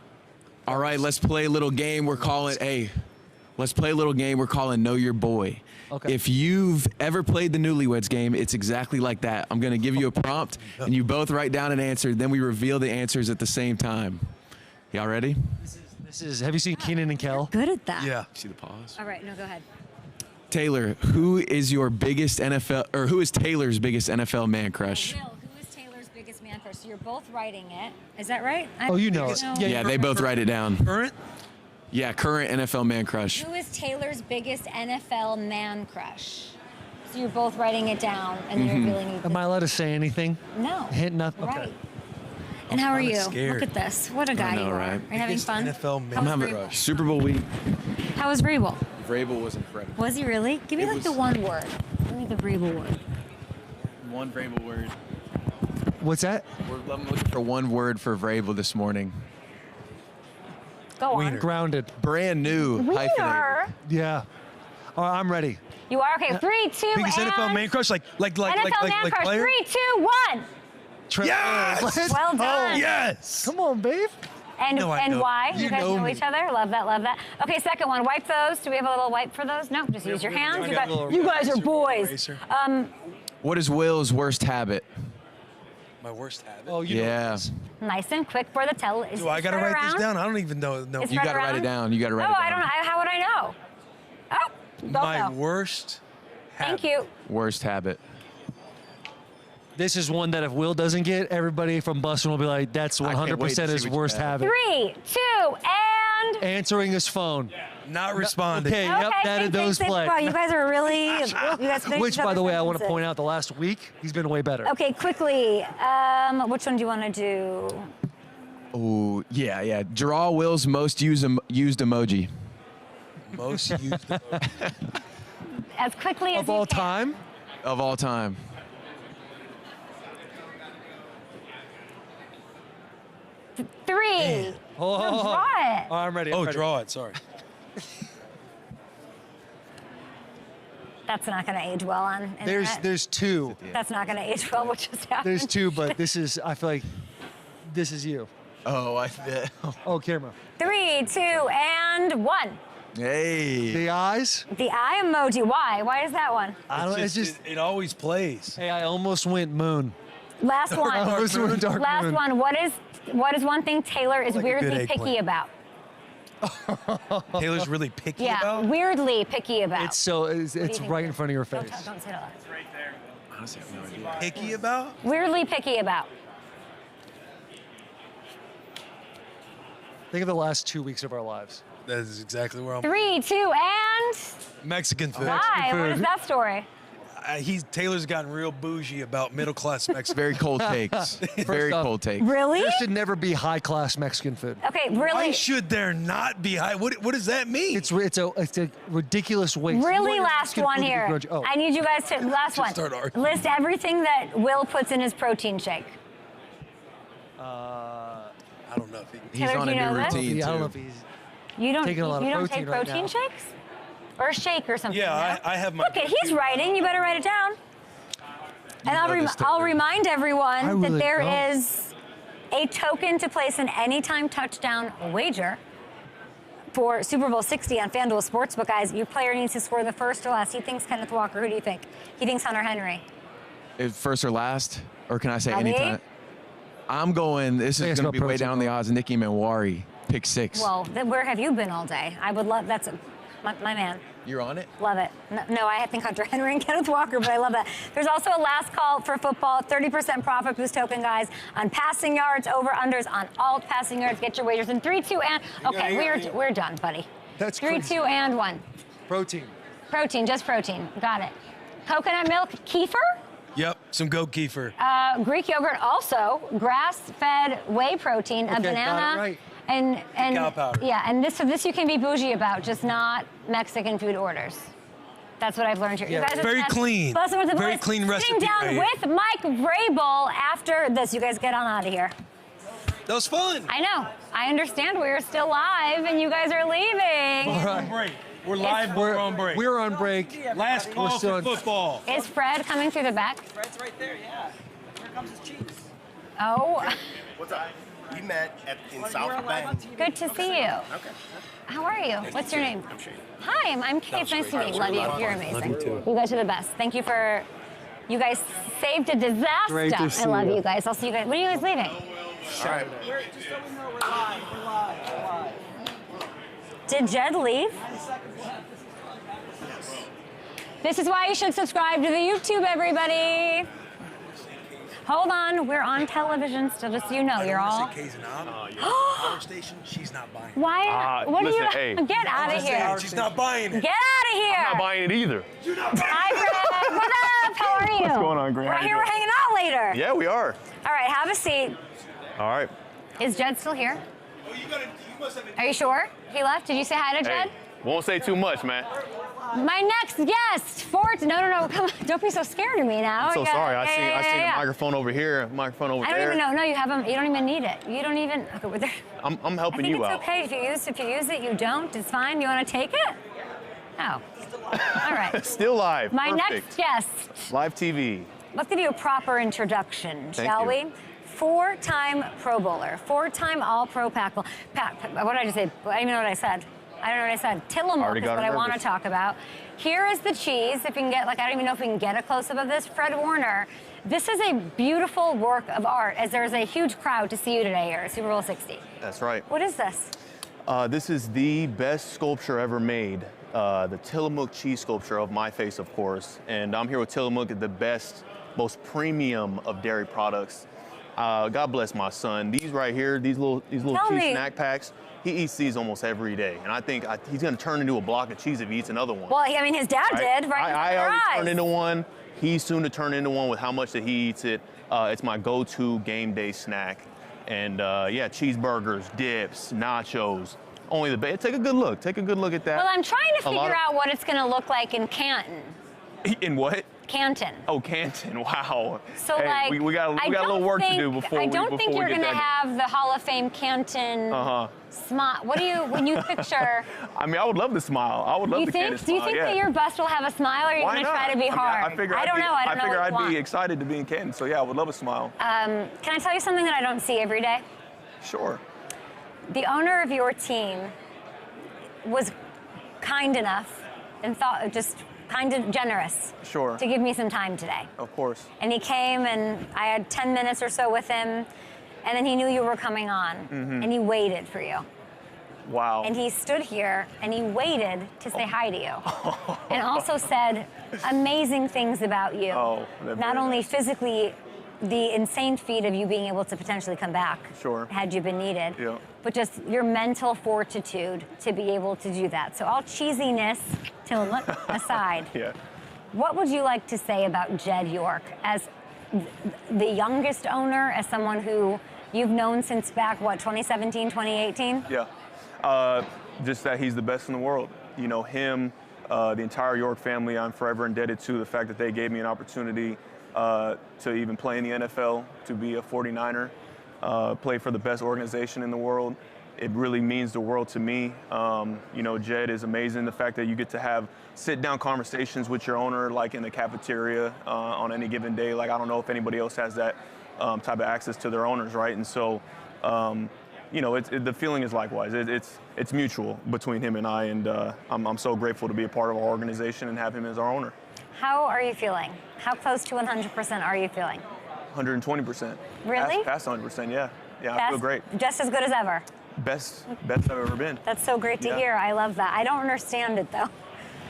All right, let's play a little game. We're calling, let's play a little game we're calling Know Your Boy. Okay. If you've ever played the Newlyweds game, it's exactly like that. I'm going to give you a prompt, and you both write down an answer. Then we reveal the answers at the same time. Y'all ready? This is. Have you seen Keenan and Kel? Good at that. Yeah. See the pause? All right. No, go ahead. Taylor, who is your biggest NFL, or who is Taylor's biggest NFL man crush? Will, who is Taylor's biggest man crush? So you're both writing it. Is that right? Oh, you know it. Yeah, they both write it down. Current? Yeah, current NFL man crush. Who is Taylor's biggest NFL man crush? So you're both writing it down and then revealing you. Am I allowed to say anything? No. Hint nothing. Okay. Right. And how are kinda you? scared. Look at this. What a guy know, you are. right? Are you having Biggest fun? NFL man How was I'm having Vrabel? Super Bowl week. How was Vrabel? Vrabel was incredible. Was he really? Give me It like was- the one word. Give me the Vrabel word. One Vrabel word. What's that? I'm looking for one word for Vrabel this morning. Go on. Wiener. Grounded. Brand new hyphenated. Wiener. Yeah. All right, I'm ready. You are okay. 3, 2, Biggest and NFL man crush? Like NFL man crush. player? 3, 2, 1. Yes! Let's Well go. done. Yes! Come on, babe. And No, I know. why? You You guys know know me. each other? Love that, love that. Okay, second one. Wipe those. Do we have a little wipe for those? No, just use your hands. You guys are boys. Eraser. What is Will's worst habit? My worst habit. Oh, you know Yeah. this. Nice and quick for the tell. Is Do I gotta spread write this around? down? I don't even know. No. Is You spread got to write around? it down. You got to write Oh, it down. I don't. How would I know? Oh, don't My know. worst habit. Thank you. Worst habit. This is one that if Will doesn't get, everybody from Bussin will be like, that's I can't wait to 100% see his what you worst have. habit. 3, 2, and. Answering his phone. Not responding. Okay, yep, that thanks, those thanks. play. Wow, you guys are really. You guys finished Which, each by the other's way, I want to sentences. point out the last week, he's been way better. Okay, quickly. Which one do you want to do? Oh, yeah. Draw Will's most used emoji. Most used. As quickly as Of you all can. time? Of all time. 3. Oh, No, draw it. Oh, I'm ready. I'm Oh, ready. draw it. Sorry. That's not going to age well on internet. There's two. That's not going to age well, what just happened. There's two, but this is, I feel like this is you. Oh, Oh, camera. 3, 2, and 1. Hey. The eyes. The eye emoji. Why? Why is that one? I don't, it's just, it always plays. hey, I almost went moon. Last I one. almost went dark Last moon. one. What is one thing Taylor is Like a good weirdly picky eggplant. about? Taylor's really picky Yeah, about. weirdly picky about. It's so, it's think right in of? front of your face. Don't say that. Honestly, I have no idea. Picky about? Weirdly picky about. Think of the last 2 weeks of our lives. That is exactly where I'm. 3, 2, and Mexican food. why? What food. is that story? Taylor's gotten real bougie about middle class Mexican. Very cold takes. Very off- cold takes. Really? There should never be high class Mexican food. Okay, Why really, should there not be high? What does that mean? It's a ridiculous waste. You want really your last Mexican one food to be here. grungy- Oh, I need you guys to, last one. start arguing. List everything that Will puts in his protein shake. I don't know if he. He's Taylor, on do a you know new this? routine, I don't know too. if he's. You don't, Taking a lot of you don't protein take right protein now. shakes? Or a shake or something? Yeah, no? I have my. Look at, he's writing. You better write it down. And know this, I'll Taylor. remind everyone I that really there don't. is a token to place an anytime touchdown wager for Super Bowl 60 on FanDuel Sportsbook. Guys, your player needs to score the first or last. He thinks Kenneth Walker. Who do you think? He thinks Hunter Henry. First or last? Or can I say Ready? anytime? I'm going, this think is it's going to about be way protein. down the odds. Nicky Manwari, pick 6. Well, then where have you been all day? I would love, that's my man. You're on it? Love it. No, I think Hunter Henry and Kenneth Walker, but I love that. There's also a last call for football, 30% profit boost token, guys, on passing yards, over-unders, on all passing yards. Get your wagers in 3, 2, and... Okay, we're done, buddy. That's 3, crazy. 2, and 1. Protein. Protein, just protein. Got it. Coconut milk, kefir, Yep, some goat kefir. Greek yogurt, also grass-fed whey protein, a Okay, got it banana, right. and Cacao powder. yeah, and this you can be bougie about, just not Mexican food orders. That's what I've learned here. Yeah. You guys are Very the best. clean. Bussin' with the Very boys. clean Sitting recipe down right here. with Mike Vrabel after this. You guys get on out of here. That was fun. I know. I understand we're still live and you guys are leaving. All right. Break. We're live. We're on break. We're on break. Last call We're still for on- football. Is Fred coming through the back? Fred's right there, yeah. Here comes his cheese. Oh, What's up? We met in South Bend. good to see you. Okay. How are you? What's your name? I'm Shane. Hi, I'm Kate. It's nice to meet you. Love you. You're amazing. you too. You guys are the best. Thank you for. You guys saved a disaster. Great to see I love you. you guys. I'll see you guys. When are you guys leaving? All right. Just so we know we're live. Did Jed leave? This is why you should subscribe to the YouTube, everybody. Hold on, we're on television still, just so you know. You're all. Power station. She's not buying. it. Why? What listen, are you? hey. Get out of here. She's not buying it. Get out of here. I'm not buying it either. Hi, Fred. What's up? How are you? What's going on, Grant? We're How you here. We're doing? hanging out later. Yeah, we are. All right, have a seat. All right. Is Jed still here? Are you sure? He left? Did you say hi to Jed? Hey, won't say too much, man. My next guest, no, come on, don't be so scared of me now. I'm so You gotta- sorry. I seen yeah. a microphone over here, a microphone over I don't there. even know. No, you haven't. You don't even need it. You don't even. Okay, well, there. I'm I helping think you it's out. okay if you use it. You don't. It's fine. You want to take it? Oh. All right. Still live. My Perfect. next guest. Live TV. let's give you a proper introduction, shall you. we? 4-time Pro Bowler, 4-time All-Pro tackle. What did I just say? I don't even know what I said. I don't know what I said. Tillamook Already is got what I want to nervous. talk about. Here is the cheese. If you can get, like, I don't even know if we can get a close-up of this. Fred Warner, this is a beautiful work of art, as there's a huge crowd to see you today here at Super Bowl 60. That's right. What is this? This is the best sculpture ever made. The Tillamook cheese sculpture of my face, of course. And I'm here with Tillamook, the best, most premium of dairy products. God bless my son. These right here, these little cheese snack packs, he eats these almost every day. And I think he's going to turn into a block of cheese if he eats another one. Well, I mean, his dad did, right? I already turned into one. He's soon to turn into one with how much that he eats it. It's my go-to game day snack. And yeah, cheeseburgers, dips, nachos. Only the best. Take a good look. Take a good look at that. Well, I'm trying to figure out what it's going to look like in Canton. In what? Canton. Oh, Canton. Wow. So, hey, like, we got a little work to do before I don't think you're going to have the Hall of Fame Canton smile. What do you, when you picture? I mean, I would love to smile. I would love to Canton smile. Do you think that your bust will have a smile, or are you going to try to be hard? I figure I'd be excited to be in Canton. So yeah, I would love a smile. Can I tell you something that I don't see every day? Sure. The owner of your team was kind enough and kind of generous Sure. to give me some time today. Of course. And he came, and I had 10 minutes or so with him, and then he knew you were coming on, and he waited for you. Wow. And he stood here, and he waited to say hi to you, and also said amazing things about you. Not only physically, the insane feat of you being able to potentially come back had you been needed, but just your mental fortitude to be able to do that. So all cheesiness aside, what would you like to say about Jed York as the youngest owner, as someone who you've known since back, what, 2017, 2018? Yeah. Just that he's the best in the world. You know, him, the entire York family, I'm forever indebted to the fact that they gave me an opportunity to even play in the NFL, to be a 49er, play for the best organization in the world. It really means the world to me. You know, Jed is amazing. The fact that you get to have sit-down conversations with your owner, like in the cafeteria on any given day. Like, I don't know if anybody else has that type of access to their owners, right? And so, you know, the feeling is likewise. It's mutual between him and I, and I'm so grateful to be a part of our organization and have him as our owner. How are you feeling? How close to 100% are you feeling? 120%. Really? Past 100%, yeah. Yeah, I feel great. Just as good as ever. Best I've ever been. That's so great to hear. I love that. I don't understand it though.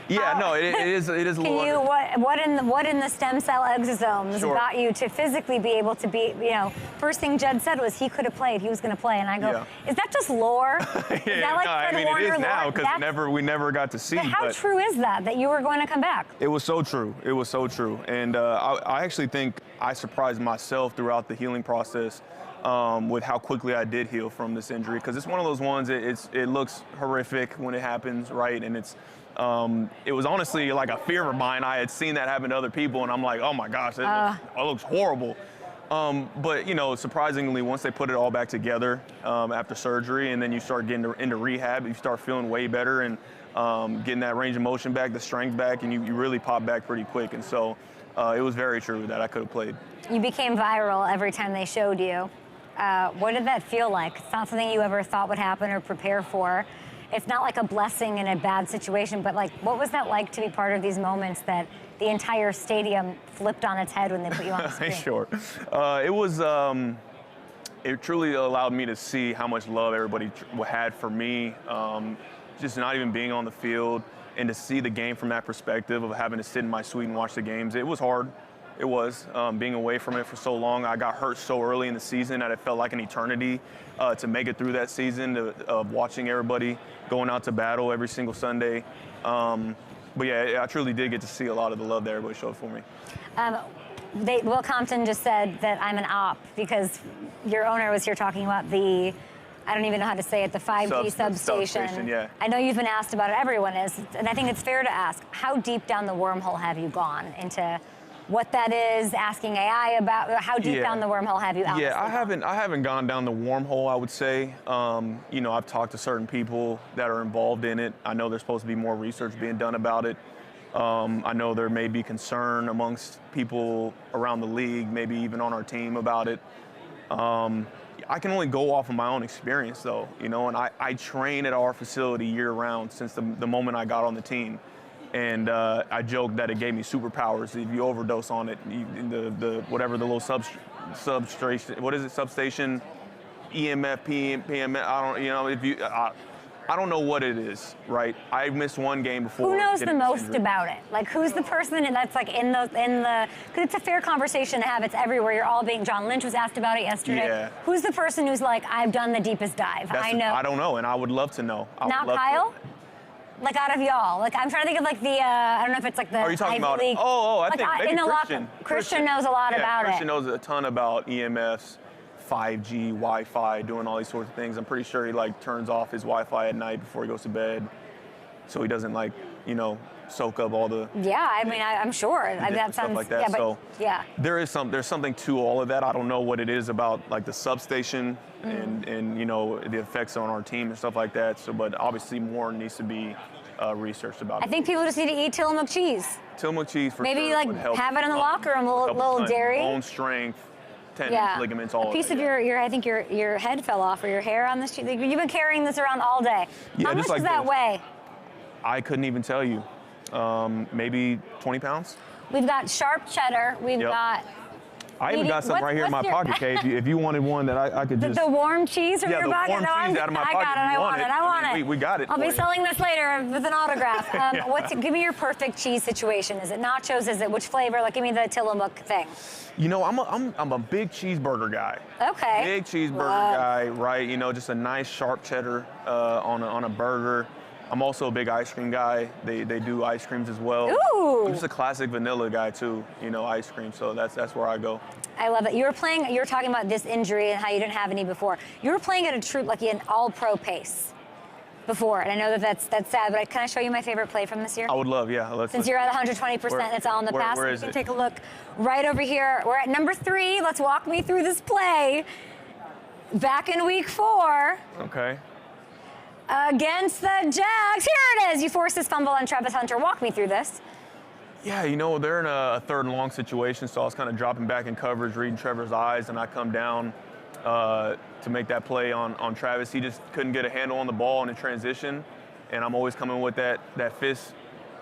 Yeah, no, it is a little. Can you what in the stem cell exosomes got you to physically be able to be? You know, first thing Jed said was he could have played. He was going to play, and I go, is that just lore? Is that like I mean, Warner it is now because we never got to see. But how true is that you were going to come back? It was so true. It was so true, and I actually think I surprised myself throughout the healing process. With how quickly I did heal from this injury, because it's one of those ones. It looks horrific when it happens, right? And it was honestly like a fear of mine. I had seen that happen to other people, and I'm like, oh my gosh, it looks horrible. But you know, surprisingly, once they put it all back together after surgery, and then you start getting into rehab, you start feeling way better and getting that range of motion back, the strength back, and you really pop back pretty quick. And so it was very true that I could have played. You became viral every time they showed you. What did that feel like? It's not something you ever thought would happen or prepare for. It's not like a blessing in a bad situation, but like, what was that like to be part of these moments that the entire stadium flipped on its head when they put you on the screen? Sure. It was, it truly allowed me to see how much love everybody had for me, just not even being on the field, and to see the game from that perspective of having to sit in my suite and watch the games. It was hard. It was, being away from it for so long. I got hurt so early in the season that it felt like an eternity to make it through that season, of watching everybody going out to battle every single Sunday. But yeah, I truly did get to see a lot of the love that everybody showed for me. Will Compton just said that I'm an op because your owner was here talking about I don't even know how to say it, the 5G substation. Yeah. I know you've been asked about it, everyone is, and I think it's fair to ask, how deep down the wormhole have you gone into what that is, asking AI about how deep down the wormhole have you out? Yeah, I haven't gone down the wormhole, I would say. You know, I've talked to certain people that are involved in it. I know there's supposed to be more research being done about it. I know there may be concern amongst people around the league, maybe even on our team about it. I can only go off of my own experience, though, you know, and I train at our facility year-round since the moment I got on the team. And I joke that it gave me superpowers. If you overdose on it, whatever the little substation, what is it, substation, EMF, PM, I don't, you know, if you, I don't know what it is, right? I missed one game before. Who knows the most about it? Like, who's the person that's like in the, because it's a fair conversation to have. It's everywhere. You're all being, John Lynch was asked about it yesterday. Yeah. Who's the person who's like, I've done the deepest dive? I know. I don't know, and I would love to know. Not Kyle? Like, out of y'all. Like, I'm trying to think of like the, I don't know if it's like the Are you talking about? League. Oh, I like, think maybe in the Christian. Christian knows a lot about Christian it. knows a ton about EMFs, 5G, Wi-Fi, doing all these sorts of things. I'm pretty sure he like turns off his Wi-Fi at night before he goes to bed, so he doesn't like, you know, soak up all the. Yeah, I mean, I'm sure. That stuff sounds like that. Yeah, but so yeah. there's something to all of that. I don't know what it is about like the substation and you know the effects on our team and stuff like that. So, but obviously more needs to be researched about it. I think people just need to eat Tillamook cheese. Tillamook cheese for Maybe sure like would help have it in the locker room, a help little ton. dairy. Bone strength, tendons, ligaments, all a piece of of it. your I think your head fell off or your hair on this. You've been carrying this around all day. Yeah, How much just like does that this. weigh? I couldn't even tell you. Maybe 20 pounds. We've got sharp cheddar. We've Yep. got I even got something right here in my pocket, Kay. If you wanted one that I could just. the warm cheese from Yeah, your the pocket. warm cheese out of my I pocket. got it. You I want want it. it. I want I mean, it. we got it I'll for be you. selling this later with an autograph. Give me your perfect cheese situation. Is it nachos? Is it which flavor? Like, give me the Tillamook thing. You know, I'm a big cheeseburger guy. Okay. Big cheeseburger guy, right? You know, just a nice sharp cheddar on a burger. I'm also a big ice cream guy. They do ice creams as well. Ooh. I'm just a classic vanilla guy too. You know, ice cream. So that's where I go. I love it. You were talking about this injury and how you didn't have any before. You were playing at a true, like an all-pro pace before, and I know that's sad, but can I show you my favorite play from this year? I would love, yeah. Since you're at 120% and it's all in the past, where you is can it? take a look right over here. We're at number 3. Let's walk me through this play. Back in week 4. Okay. Against the Jags. Here it is. You forced this fumble on Travis Hunter. Walk me through this. Yeah, you know, they're in a third and long situation, so I was kind of dropping back in coverage, reading Trevor's eyes, and I come down to make that play on Travis. He just couldn't get a handle on the ball in the transition, and I'm always coming with that fist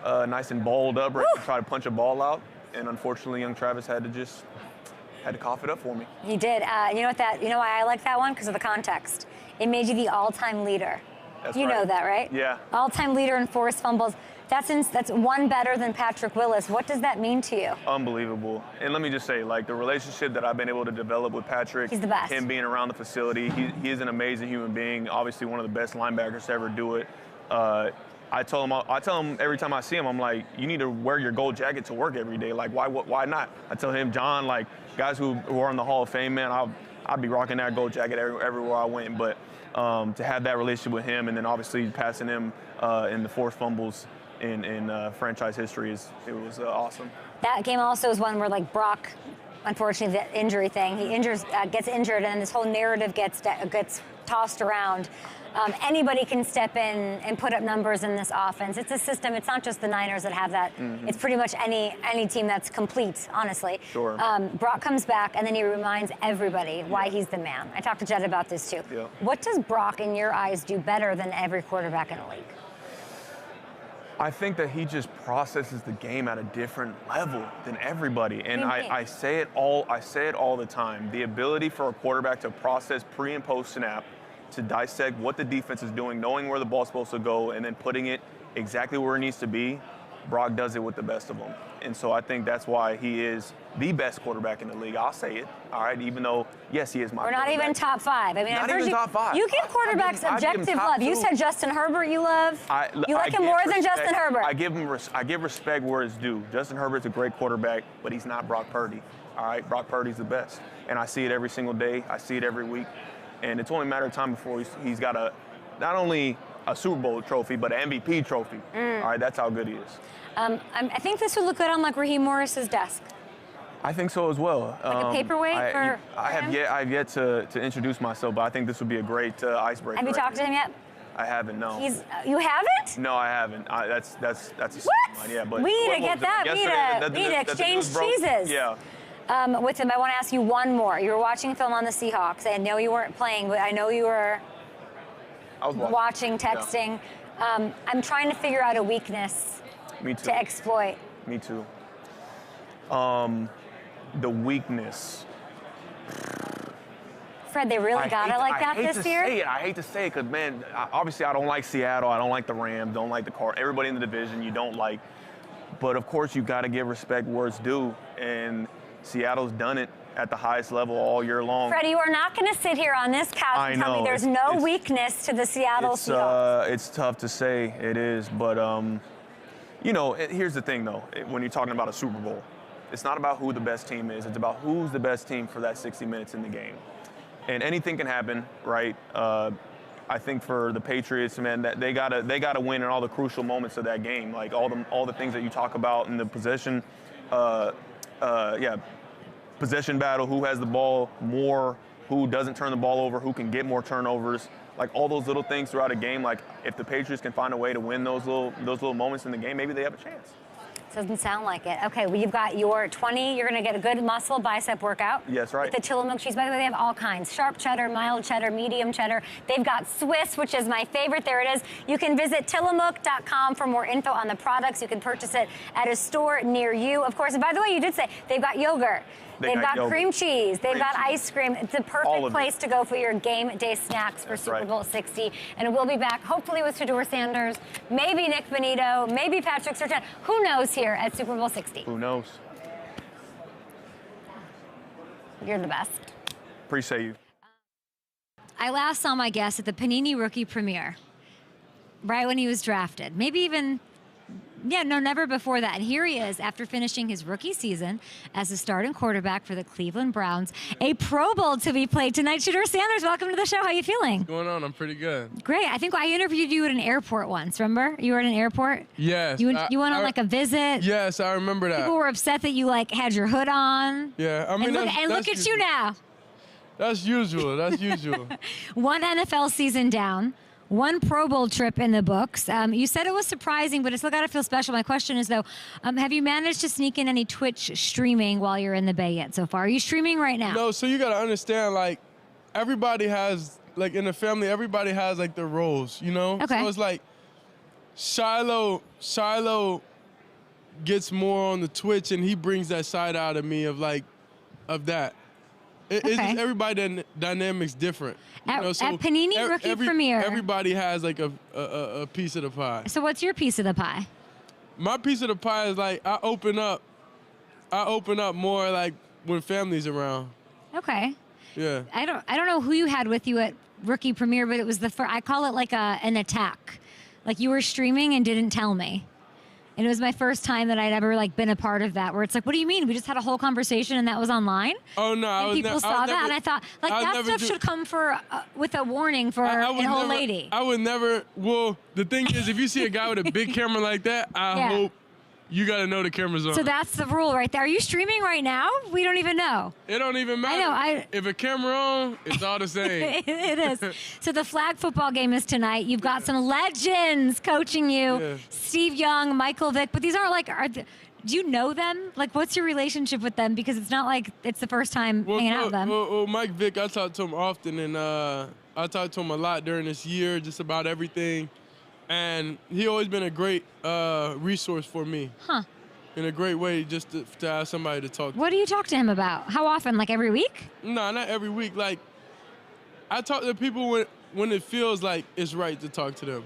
nice and balled up, ready to try to punch a ball out, and unfortunately, young Travis had to cough it up for me. He did. You know why I like that one? Because of the context. It made you the all-time leader. That's you right. know that, right? Yeah. All-time leader in forced fumbles. That's one better than Patrick Willis. What does that mean to you? Unbelievable. And let me just say, like, the relationship that I've been able to develop with Patrick, He's the best. him being around the facility, he is an amazing human being, obviously one of the best linebackers to ever do it. I tell him every time I see him, I'm like, you need to wear your gold jacket to work every day. Like, why not? I tell him, John, like, guys who are in the Hall of Fame, man, I'd be rocking that gold jacket everywhere I went. But to have that relationship with him, and then obviously passing him in the forced fumbles in franchise history, it was awesome. That game also is one where, like, Brock, unfortunately, the injury thing, he gets injured, and then this whole narrative gets tossed around. Anybody can step in and put up numbers in this offense. It's a system. It's not just the Niners that have that. Mm-hmm. It's pretty much any team that's complete, honestly. Sure. Brock comes back, and then he reminds everybody why he's the man. I talked to Jed about this, too. Yeah. What does Brock, in your eyes, do better than every quarterback in the league? I think that he just processes the game at a different level than everybody, and I say it all the time. The ability for a quarterback to process pre and post snap, to dissect what the defense is doing, knowing where the ball's supposed to go, and then putting it exactly where it needs to be. Brock does it with the best of them, and so I think that's why he is the best quarterback in the league. I'll say it, all right, even though, yes, he is my We're not even top 5. I mean, Not I've heard even you, top 5. You give quarterbacks I give him objective top love. You 2. said Justin Herbert you love. You like I him more give than respect. Justin Herbert. I give respect where it's due. Justin Herbert's a great quarterback, but he's not Brock Purdy. All right, Brock Purdy's the best, and I see it every single day. I see it every week, and it's only a matter of time before he's got not only a Super Bowl trophy, but an MVP trophy. All right, that's how good he is. I think this would look good on, like, Raheem Morris's desk. I think so as well. Like a paperweight for him? I have yet to introduce myself, but I think this would be a great icebreaker. Have you talked to him yet? I haven't, no. You haven't? No, I haven't. That's a secret What? line, yeah. But we need what to get was it? that. We need to exchange cheeses. Yeah. With him, I want to ask you one more. You were watching film on the Seahawks. I know you weren't playing, but I know you were I was watching, texting. Yeah. I'm trying to figure out a weakness to exploit. Me too. The weakness. Fred, they really got it like that this year? I hate to say it because, man, obviously I don't like Seattle. I don't like the Rams. Don't like the Cardinals. Everybody in the division you don't like. But, of course, you got to give respect where it's due. And Seattle's done it at the highest level all year long. Fred, you are not going to sit here on this couch and tell me there's no weakness to the Seattle Seahawks. It's tough to say. It is. But, you know, here's the thing, though. When you're talking about a Super Bowl, it's not about who the best team is. It's about who's the best team for that 60 minutes in the game. And anything can happen, right? I think for the Patriots, man, that they gotta win in all the crucial moments of that game, like all the things that you talk about in the possession, possession battle. Who has the ball more? Who doesn't turn the ball over? Who can get more turnovers? Like all those little things throughout a game. Like if the Patriots can find a way to win those little moments in the game, maybe they have a chance. Doesn't sound like it. Okay, well, you've got your 20. You're going to get a good muscle bicep workout. Yes, right. With the Tillamook cheese. By the way, they have all kinds. Sharp cheddar, mild cheddar, medium cheddar. They've got Swiss, which is my favorite. There it is. You can visit Tillamook.com for more info on the products. You can purchase it at a store near you. Of course, and by the way, you did say they've got yogurt. They've got cream cheese. They've got ice cream. It's a perfect place to go for your game day snacks for Super Bowl 60. And we'll be back, hopefully, with Shedeur Sanders, maybe Nick Bonitto, maybe Patrick Surtain. Who knows here at Super Bowl 60? Who knows? You're the best. Appreciate you. I last saw my guest at the Panini rookie premiere, right when he was drafted. Maybe even... Yeah, no, never before that. And here he is after finishing his rookie season as a starting quarterback for the Cleveland Browns. A Pro Bowl to be played tonight. Shedeur Sanders, welcome to the show. How you feeling? What's going on? I'm pretty good. Great. I think I interviewed you at an airport once, remember? You were at an airport? Yes. You went on like a visit? Yes, I remember that. People were upset that you like had your hood on. Yeah, I mean, and look at you now. That's usual. That's usual. One NFL season down. One Pro Bowl trip in the books. You said it was surprising, but it's still got to feel special. My question is, though, have you managed to sneak in any Twitch streaming while you're in the Bay yet so far? Are you streaming right now? No, so you got to understand, like, everybody has, like, in the family, everybody has, like, their roles, you know? Okay. So it's like Shiloh gets more on the Twitch, and he brings that side out of me of that. It's just everybody dynamic's different. At so Panini rookie premiere. Everybody has like a piece of the pie. So what's your piece of the pie? My piece of the pie is like I open up more like when family's around. Okay. Yeah. I don't know who you had with you at rookie premiere, but it was I call it like an attack. Like you were streaming and didn't tell me. And it was my first time that I'd ever like been a part of that, where it's like, what do you mean? We just had a whole conversation and that was online? Oh no! And people saw that, and I thought, like that stuff should come with a warning for an old lady. I would never. Well, the thing is, if you see a guy with a big camera like that, I hope you got to know the camera's on. So that's the rule right there. Are you streaming right now? We don't even know. It don't even matter. I know. If a camera on, it's all the same. It is. So the flag football game is tonight. You've got some legends coaching you. Yeah. Steve Young, Michael Vick. But these aren't like, do you know them? Like, what's your relationship with them? Because it's not like it's the first time hanging out with them. Well, Mike Vick, I talk to him often, and I talk to him a lot during this year, just about everything. And he always been a great resource for me. Huh. In a great way, just to have somebody to talk to. What do you talk to him about? How often? Like every week? No, not every week. Like, I talk to people when it feels like it's right to talk to them.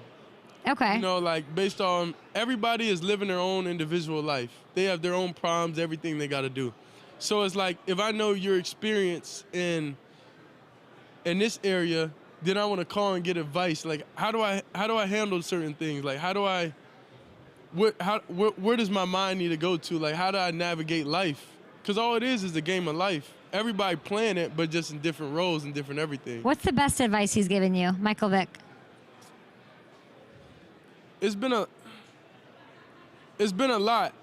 Okay. You know, like based on everybody is living their own individual life. They have their own problems, everything they got to do. So it's like if I know your experience in this area, then I want to call and get advice. Like, how do I handle certain things? Like, where does my mind need to go to? Like, how do I navigate life? Because all it is a game of life. Everybody playing it, but just in different roles and different everything. What's the best advice he's given you, Michael Vick? It's been a lot.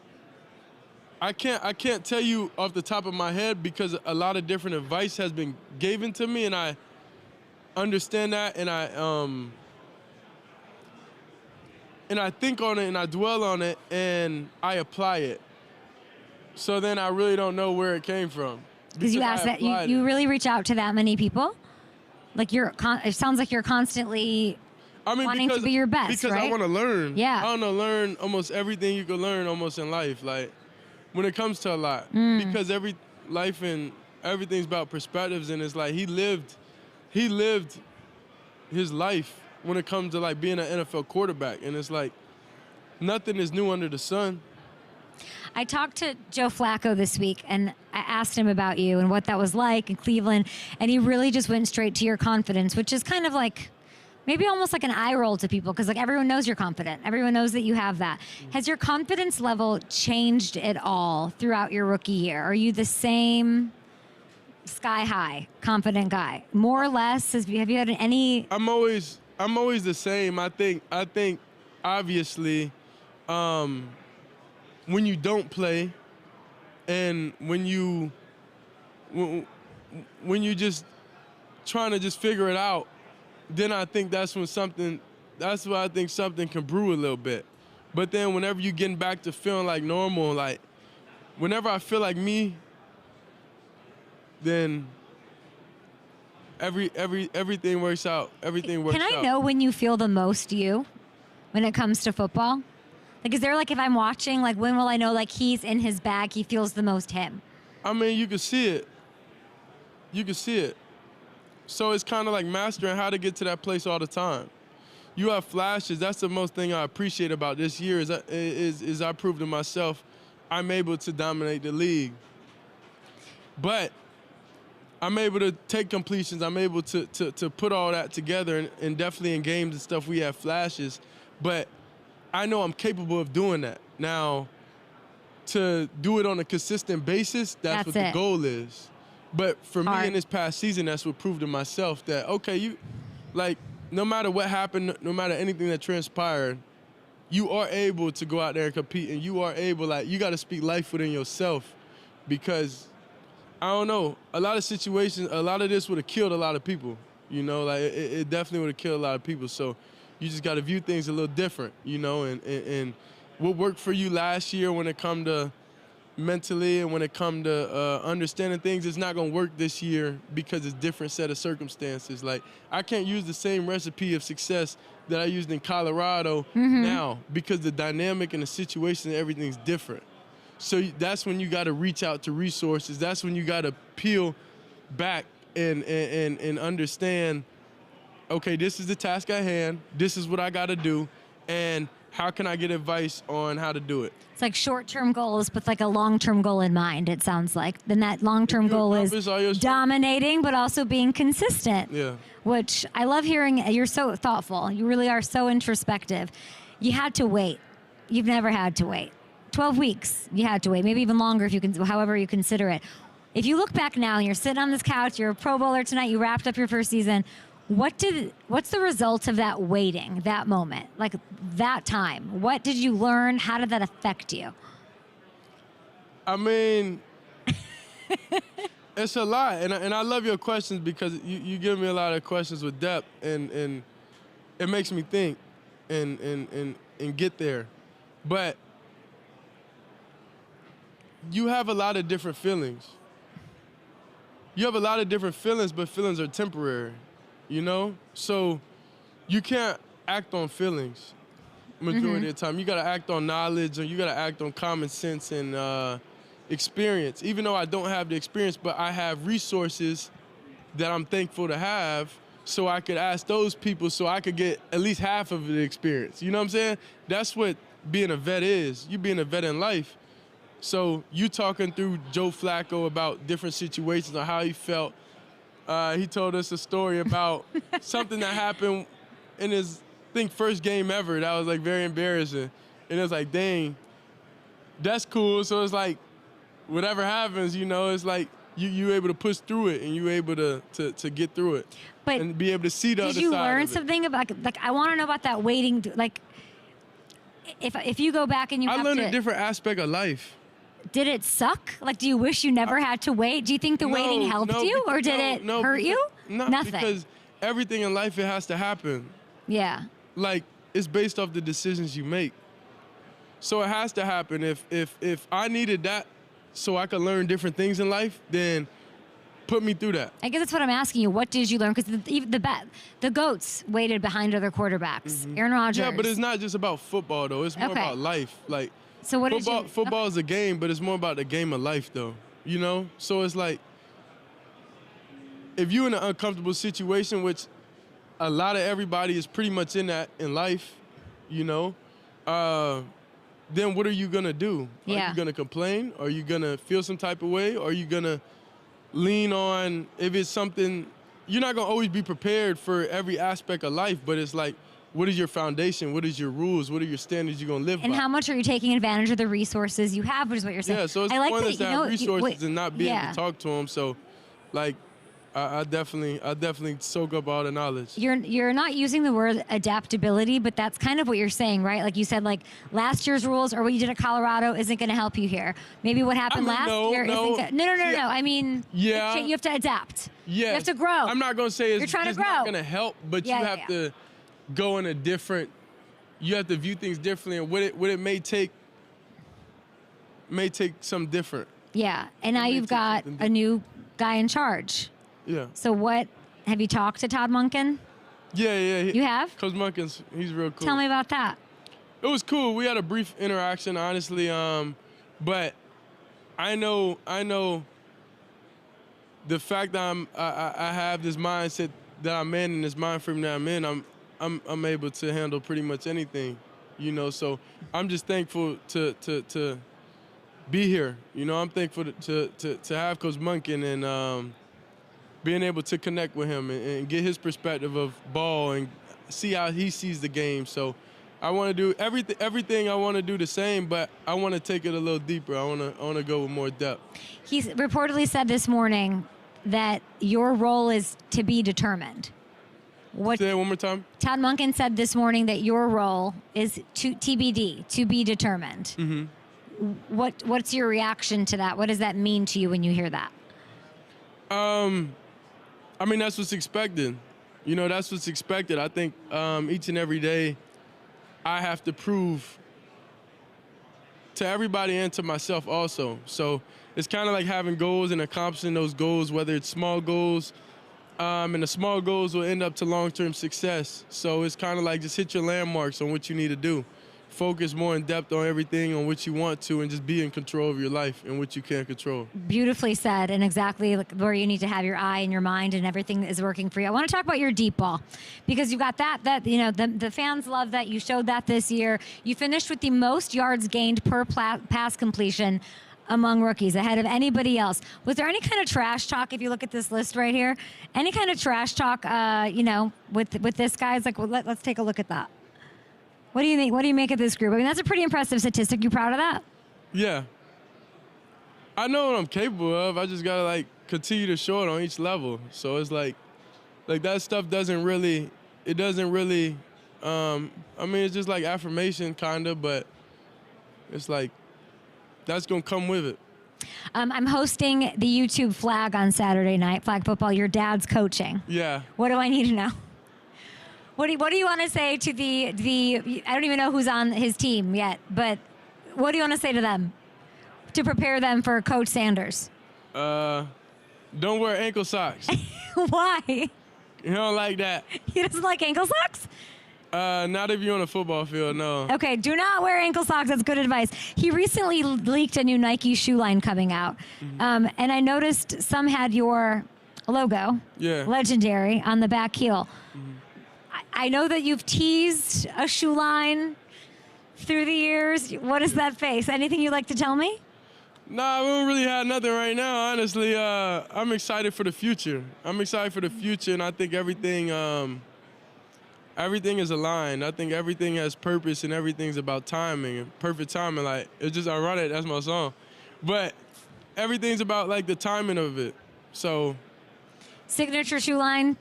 I can't tell you off the top of my head because a lot of different advice has been given to me, and I understand that, and and I think on it and I dwell on it and I apply it. So then I really don't know where it came from. Because you asked that, you really reach out to that many people? Like it sounds like you're constantly wanting to be your best, because right? I want to learn. Yeah. I want to learn almost everything you can learn almost in life, like when it comes to a lot. Because every life and everything's about perspectives, and it's like he lived his life when it comes to like being an NFL quarterback, and it's like nothing is new under the sun. I talked to Joe Flacco this week, and I asked him about you and what that was like in Cleveland, and he really just went straight to your confidence, which is kind of like maybe almost like an eye roll to people, because like everyone knows you're confident. Everyone knows that you have that. Has your confidence level changed at all throughout your rookie year? Are you the same sky high, confident guy? More or less? Have you had any? I'm always the same. I think obviously when you don't play and when you just trying to just figure it out, then I think that's why I think something can brew a little bit. But then whenever you're getting back to feeling like normal, like whenever I feel like me, then everything works out. Everything works out. Can I know when you feel the most you when it comes to football? Like, is there like, if I'm watching, like when will I know like he's in his bag, he feels the most him? I mean, you can see it. You can see it. So it's kind of like mastering how to get to that place all the time. You have flashes. That's the most thing I appreciate about this year is I proved to myself I'm able to dominate the league. But I'm able to take completions. I'm able to put all that together, and definitely in games and stuff we have flashes. But I know I'm capable of doing that. Now, to do it on a consistent basis, that's what the goal is. But for me in this past season, that's what proved to myself that, okay, you, like, no matter what happened, no matter anything that transpired, you are able to go out there and compete, and you are able, like, you got to speak life within yourself, because, I don't know, a lot of situations, a lot of this would have killed a lot of people, you know, like, it definitely would have killed a lot of people, so you just got to view things a little different, you know, and what worked for you last year when it come to mentally and when it come to understanding things, it's not going to work this year because it's different set of circumstances. Like, I can't use the same recipe of success that I used in Colorado now, because the dynamic and the situation and everything's different. So that's when you got to reach out to resources. That's when you got to peel back and understand, okay, this is the task at hand, this is what I got to do, and how can I get advice on how to do it? It's like short-term goals with like a long-term goal in mind, it sounds like. Then that long-term goal is dominating, but also being consistent. Yeah. Which I love hearing. You're so thoughtful. You really are so introspective. You had to wait. You've never had to wait. 12 weeks, you had to wait. Maybe even longer if you can, however you consider it. If you look back now and you're sitting on this couch, you're a Pro Bowler tonight, you wrapped up your first season, what's the result of that waiting, that moment, like that time? What did you learn? How did that affect you? I mean, it's a lot, and I love your questions because you give me a lot of questions with depth, and it makes me think and get there. But you have a lot of different feelings. You have a lot of different feelings, but feelings are temporary. You know? So you can't act on feelings majority of the time. You got to act on knowledge, or you got to act on common sense and experience. Even though I don't have the experience, but I have resources that I'm thankful to have, so I could ask those people so I could get at least half of the experience. You know what I'm saying? That's what being a vet is. You being a vet in life. So you talking through Joe Flacco about different situations on how he felt. He told us a story about something that happened in his, first game ever. That was, like, very embarrassing. And it was like, dang, that's cool. So it's like, whatever happens, you know, it's like you able to push through it, and you able to get through it. But and be able to see the other side of it. Did you learn something about, like, I want to know about that waiting, like, if you go back and you have to... I learned a different aspect of life. Did it suck? Like, do you wish you never had to wait? Do you think the waiting helped you, or did it hurt you? No, Nothing. Because everything in life, it has to happen. Yeah. Like, it's based off the decisions you make. So it has to happen. If I needed that so I could learn different things in life, then put me through that. I guess that's what I'm asking you. What did you learn? Because the GOATs waited behind other quarterbacks. Aaron Rodgers. Yeah, but it's not just about football, though. It's more about life. Like, so what football is a game, but it's more about the game of life, though. You know? So it's like, if you're in an uncomfortable situation, which a lot of everybody is pretty much in that in life, you know, then what are you going to do? Are you going to complain? Are you going to feel some type of way? Or are you going to lean on, if it's something, you're not going to always be prepared for every aspect of life, but it's like, what is your foundation? What is your rules? What are your standards you're going to live by? And how much are you taking advantage of the resources you have, which is what you're saying. Yeah, so it's pointless to have resources and not be able to talk to them. So, like, I definitely soak up all the knowledge. You're not using the word adaptability, but that's kind of what you're saying, right? Like you said, like last year's rules or what you did at Colorado isn't going to help you here. Maybe what happened last year isn't. No. I mean, you have to adapt. Yeah, you have to grow. I'm not going to say it's not going to help, but you have to go in a different. You have to view things differently, and what it may take some different. Yeah, and now you've got a new guy in charge. Yeah. So have you talked to Todd Monken? Yeah. You have? Coach Monken's, he's real cool. Tell me about that. It was cool. We had a brief interaction, honestly. But I know the fact that I have this mindset that I'm in and this mind frame that I'm in, I'm able to handle pretty much anything, you know. So I'm just thankful to be here. You know, I'm thankful to have Coach Monken and being able to connect with him and get his perspective of ball and see how he sees the game. So I want to do everything I want to do the same, but I want to take it a little deeper. I want to go with more depth. He's reportedly said this morning that your role is to be determined. Say that one more time. Todd Monken said this morning that your role is TBD, to be determined. Mm-hmm. What's your reaction to that? What does that mean to you when you hear that? I mean, that's what's expected. You know, that's what's expected. I think each and every day I have to prove to everybody and to myself also. So it's kind of like having goals and accomplishing those goals, whether it's small goals, and the small goals will end up to long-term success. So it's kind of like just hit your landmarks on what you need to do. Focus more in depth on everything on what you want to and just be in control of your life and what you can control. Beautifully said, and exactly where you need to have your eye and your mind and everything is working for you. I want to talk about your deep ball because you've got that you know, the fans love that. You showed that this year. You finished with the most yards gained per pass completion among rookies, ahead of anybody else. Was there any kind of trash talk, if you look at this list right here, any kind of trash talk, you know, with this guy? It's like, well, let's take a look at that. What do you think? What do you make of this group? I mean, that's a pretty impressive statistic. You proud of that? Yeah. I know what I'm capable of. I just got to, like, continue to show it on each level. So it's like that stuff doesn't really, I mean, it's just like affirmation kind of, but it's like, that's going to come with it. I'm hosting the YouTube flag on Saturday night, flag football. Your dad's coaching. Yeah. What do I need to know? What do you want to say to the? I don't even know who's on his team yet, but what do you want to say to them to prepare them for Coach Sanders? Don't wear ankle socks. Why? You don't like that. He doesn't like ankle socks? Not if you're on a football field, no. Okay, do not wear ankle socks. That's good advice. He recently leaked a new Nike shoe line coming out, and I noticed some had your logo, legendary, on the back heel. I know that you've teased a shoe line through the years. What is that face? Anything you'd like to tell me? Nah, we don't really have nothing right now, honestly. I'm excited for the future. And I think everything is aligned. I think everything has purpose, and everything's about timing and perfect timing. Like, it's just ironic, that's my song. But everything's about, like, the timing of it. So. Signature shoe line,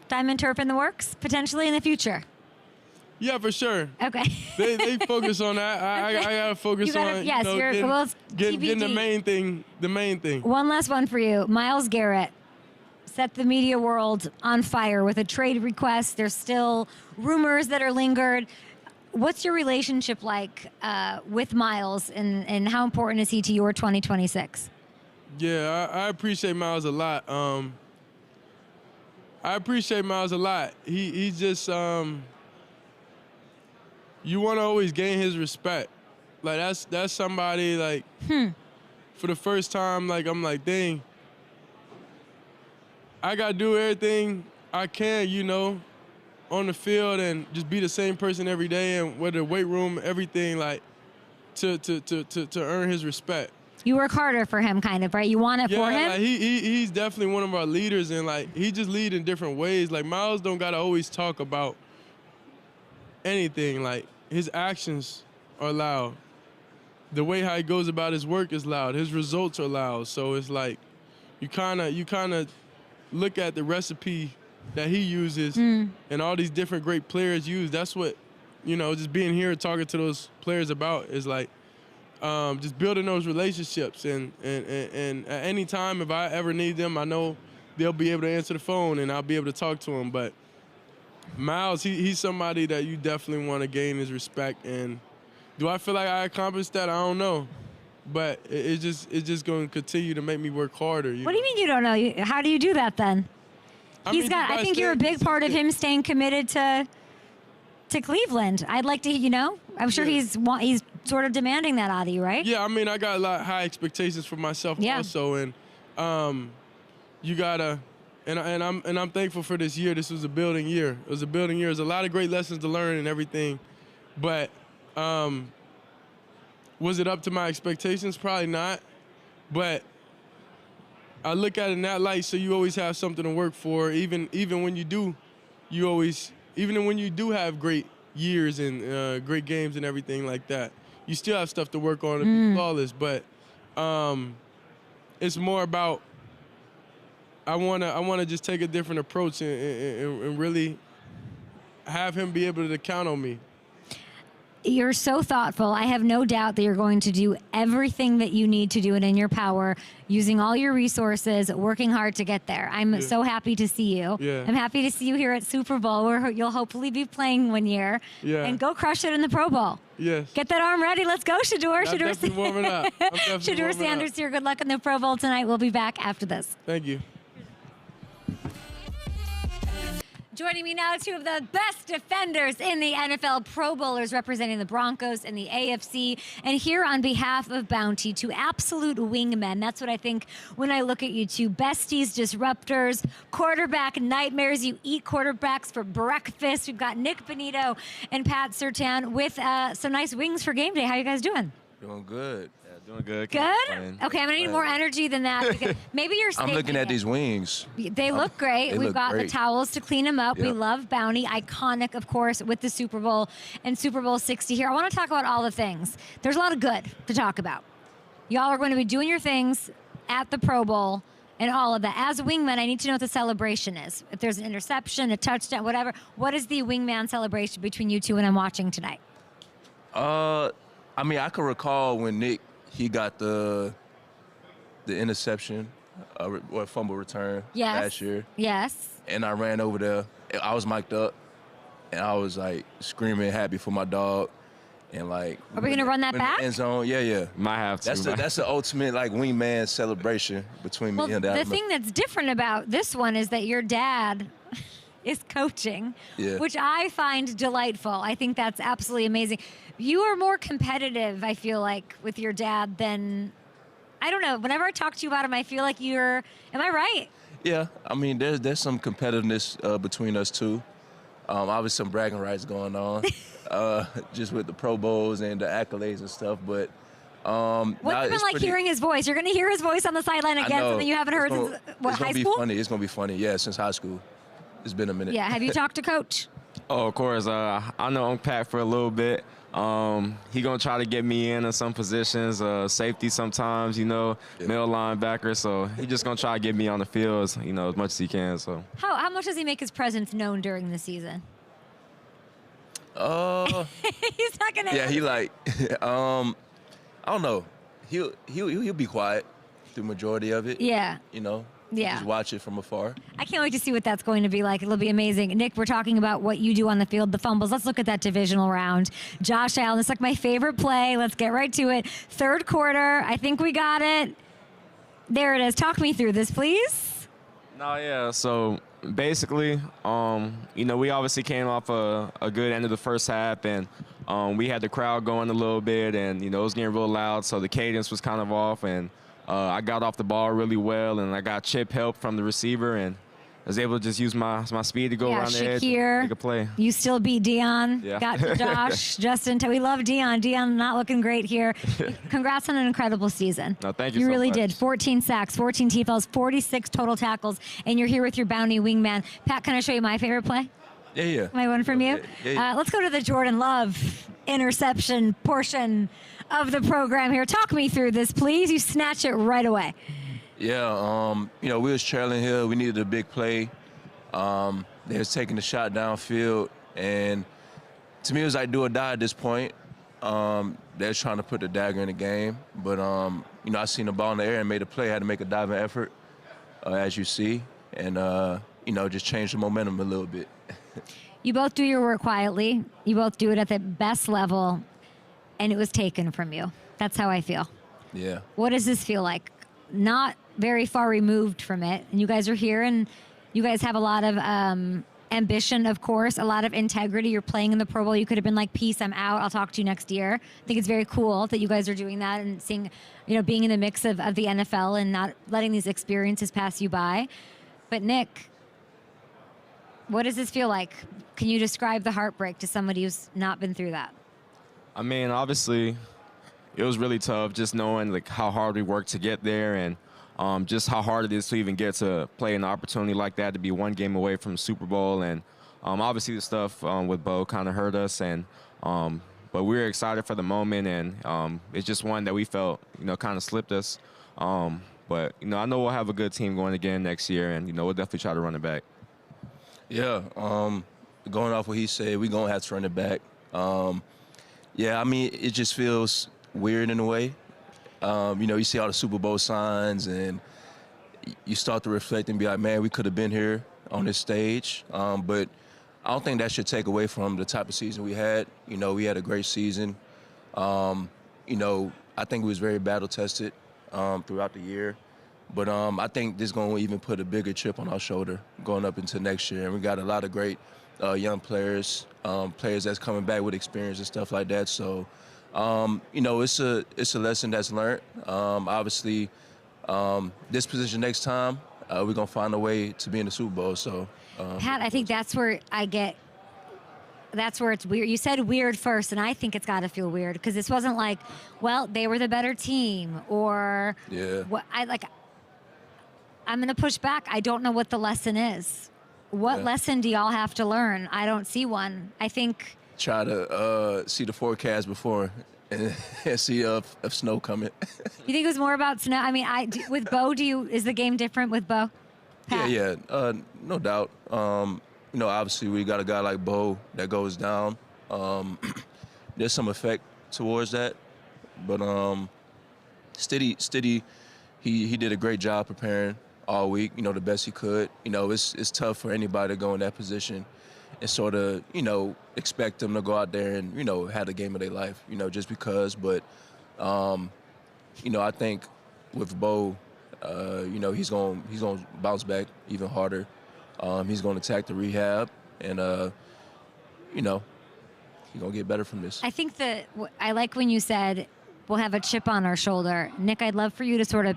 Diamond Turf in the works, potentially in the future? Yeah, for sure. Okay. They focus on that. I got to focus on getting the main thing. One last one for you. Myles Garrett. set the media world on fire with a trade request. There's still rumors that are lingered. What's your relationship like with Miles, and how important is he to your 2026? Yeah, I appreciate Miles a lot. I appreciate Miles a lot. He's just you want to always gain his respect. Like that's somebody like for the first time, like I'm like, dang, I gotta do everything I can, you know, on the field and just be the same person every day, and with the weight room, everything, like to earn his respect. You work harder for him, kind of, right? You want it for him? Like he's definitely one of our leaders, and like he just lead in different ways. Like Miles don't gotta always talk about anything. Like his actions are loud. The way how he goes about his work is loud. His results are loud. So it's like you kind of look at the recipe that he uses and all these different great players use. That's what, you know, just being here and talking to those players about is like just building those relationships. And at any time, if I ever need them, I know they'll be able to answer the phone and I'll be able to talk to them. But Miles, he's somebody that you definitely want to gain his respect. And do I feel like I accomplished that? I don't know. But it's just going to continue to make me work harder. What do you mean you don't know? How do you do that then? I think you're a big part of him staying committed to Cleveland. I'd like to, you know, I'm sure he's sort of demanding that out of you, right? Yeah, I mean, I got a lot of high expectations for myself also, and you gotta, and I'm thankful for this year. This was a building year. It was a building year. There's a lot of great lessons to learn and everything, but was it up to my expectations? Probably not, but I look at it in that light, so you always have something to work for, even when you do, even when you do have great years and great games and everything like that, you still have stuff to work on to be flawless. But it's more about I wanna just take a different approach and really have him be able to count on me. You're so thoughtful. I have no doubt that you're going to do everything that you need to do it in your power, using all your resources, working hard to get there. I'm so happy to see you. Yeah. I'm happy to see you here at Super Bowl, where you'll hopefully be playing one year. Yeah. And go crush it in the Pro Bowl. Yes. Get that arm ready. Let's go, Shedeur. I'm definitely warming up. Shedeur Sanders here. Good luck in the Pro Bowl tonight. We'll be back after this. Thank you. Joining me now, two of the best defenders in the NFL, Pro Bowlers representing the Broncos in the AFC. And here on behalf of Bounty, two absolute wingmen. That's what I think when I look at you two. Besties, disruptors, quarterback nightmares. You eat quarterbacks for breakfast. We've got Nick Bonitto and Pat Surtain with some nice wings for game day. How you guys doing? Doing good. Yeah, doing good. Good? Okay, I'm going to need more energy than that. Maybe you're I'm looking at these wings. They look great. We've got the towels to clean them up. Yep. We love Bounty. Iconic, of course, with the Super Bowl and Super Bowl 60 here. I want to talk about all the things. There's a lot of good to talk about. Y'all are going to be doing your things at the Pro Bowl and all of that. As a wingman, I need to know what the celebration is. If there's an interception, a touchdown, whatever, what is the wingman celebration between you two when I'm watching tonight? I mean, I can recall when Nick, he got the interception, or fumble return last year. Yes. And I ran over there. I was mic'd up, and I was like screaming happy for my dog. And like, are we gonna run that back? End zone, yeah. Might have to. That's the ultimate like wingman celebration between me and the thing that's different about this one is that your dad is coaching, which I find delightful. I think that's absolutely amazing. You are more competitive, I feel like, with your dad than, I don't know, whenever I talk to you about him, I feel like am I right? Yeah, I mean, there's some competitiveness between us two. Obviously some bragging rights going on, just with the Pro Bowls and the accolades and stuff, but what's it been like hearing his voice? You're going to hear his voice on the sideline again, something you haven't heard since, high school? It's going to be funny, yeah, since high school. It's been a minute. Yeah, have you talked to Coach? Oh, of course. I know Uncle Pat for a little bit. He gonna try to get me in some positions, safety sometimes, middle linebacker. So he just gonna try to get me on the field, as much as he can. So how much does he make his presence known during the season? He's not gonna. Yeah, he like, I don't know. He'll be quiet through the majority of it. Yeah. Yeah. Just watch it from afar. I can't wait to see what that's going to be like. It'll be amazing. Nick, we're talking about what you do on the field, the fumbles. Let's look at that divisional round. Josh Allen, it's like my favorite play. Let's get right to it. Third quarter. I think we got it. There it is. Talk me through this, please. No, yeah. So basically, we obviously came off a good end of the first half, and we had the crowd going a little bit, and it was getting real loud, so the cadence was kind of off, and I got off the ball really well, and I got chip help from the receiver, and I was able to just use my speed to go around the edge and make a play. You still beat Dion. Yeah. Got Josh, Justin. We love Dion. Dion not looking great here. Congrats on an incredible season. No, thank you You so really much. did. 14 sacks, 14 TFLs, 46 total tackles, and you're here with your bounty wingman. Pat, can I show you my favorite play? Yeah. My one from you? Yeah. Let's go to the Jordan Love interception portion of the program here. Talk me through this, please. You snatch it right away. Yeah, we was trailing here. We needed a big play. They was taking the shot downfield, and to me, it was like do or die at this point. They was trying to put the dagger in the game, but I seen the ball in the air and made a play. I had to make a diving effort, as you see, and just change the momentum a little bit. You both do your work quietly. You both do it at the best level, and it was taken from you. That's how I feel. Yeah. What does this feel like? Not very far removed from it, and you guys are here, and you guys have a lot of ambition, of course, a lot of integrity. You're playing in the Pro Bowl. You could have been like, peace, I'm out. I'll talk to you next year. I think it's very cool that you guys are doing that and seeing, being in the mix of the NFL and not letting these experiences pass you by. But Nick, what does this feel like? Can you describe the heartbreak to somebody who's not been through that? I mean, obviously, it was really tough just knowing like how hard we worked to get there, and just how hard it is to even get to play an opportunity like that, to be one game away from the Super Bowl. And obviously the stuff with Bo kind of hurt us, and but we were excited for the moment, and it's just one that we felt kind of slipped us. But I know we'll have a good team going again next year, and we'll definitely try to run it back. Yeah, going off what he said, we're going to have to run it back. Yeah, I mean, it just feels weird in a way. You see all the Super Bowl signs, and you start to reflect and be like, man, we could have been here on this stage. But I don't think that should take away from the type of season we had. We had a great season. I think we was very battle-tested throughout the year. But I think this is going to even put a bigger chip on our shoulder going up into next year. And we got a lot of great young players, players that's coming back with experience and stuff like that. So, it's a lesson that's learned. Obviously, this position next time, we're going to find a way to be in the Super Bowl. So, Pat, I think that's where it's weird. You said weird first, and I think it's got to feel weird because this wasn't like, well, they were the better team, or what. I'm going to push back. I don't know what the lesson is. What lesson do y'all have to learn? I don't see one. I think try to see the forecast before and see if snow coming. You think it was more about snow? I mean, with Bo, is the game different with Bo? Pat? Yeah, no doubt. Obviously we got a guy like Bo that goes down. There's some effect towards that, but Steady, he did a great job preparing all week. The best he could. It's tough for anybody to go in that position and sort of expect them to go out there and have the game of their life. Just because. But I think with Bo, he's going to bounce back even harder. He's going to attack the rehab, and he's going to get better from this. I think I like when you said we'll have a chip on our shoulder. Nick, I'd love for you to sort of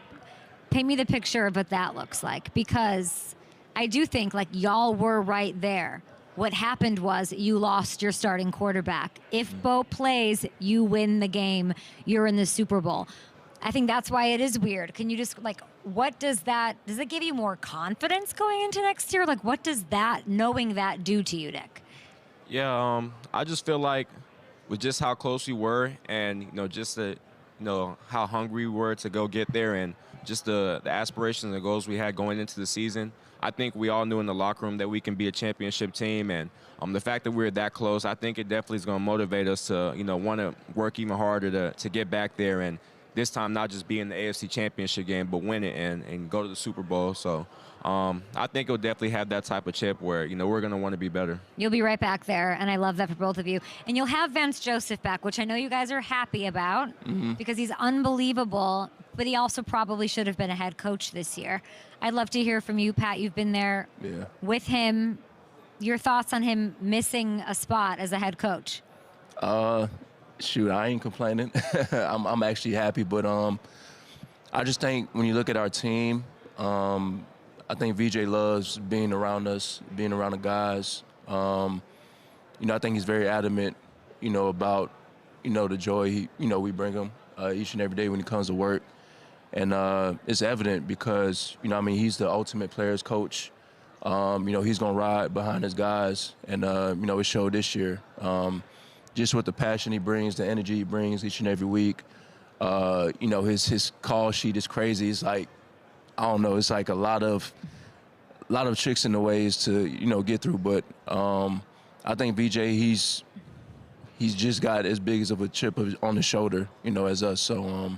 paint me the picture of what that looks like, because I do think like y'all were right there. What happened was you lost your starting quarterback. If Bo plays, you win the game. You're in the Super Bowl. I think that's why it is weird. Can you just what does it give you more confidence going into next year? Like, what does knowing that do to you, Nick? Yeah, I just feel like with just how close we were, and just how hungry we were to go get there, and just the aspirations and goals we had going into the season, I think we all knew in the locker room that we can be a championship team. And the fact that we were that close, I think it definitely is going to motivate us to want to work even harder to get back there and this time not just be in the AFC Championship game, but win it and go to the Super Bowl. So I think it'll definitely have that type of chip where, you know, we're going to want to be better. You'll be right back there, and I love that for both of you. And you'll have Vance Joseph back, which I know you guys are happy about because he's unbelievable, but he also probably should have been a head coach this year. I'd love to hear from you, Pat. You've been there with him. Your thoughts on him missing a spot as a head coach? Shoot, I ain't complaining. I'm actually happy, but I just think when you look at our team, I think VJ loves being around us, being around the guys. You know, I think he's very adamant, you know, about, you know, the joy we bring him each and every day when he comes to work. And it's evident because, you know, I mean, he's the ultimate players coach. You know, he's going to ride behind his guys. And, you know, it showed this year. Just with the passion he brings, the energy he brings each and every week. You know, his call sheet is crazy. It's like, I don't know, it's like a lot of tricks in the ways to, you know, get through. But I think VJ, he's just got as big as of a chip on his shoulder, you know, as us. So,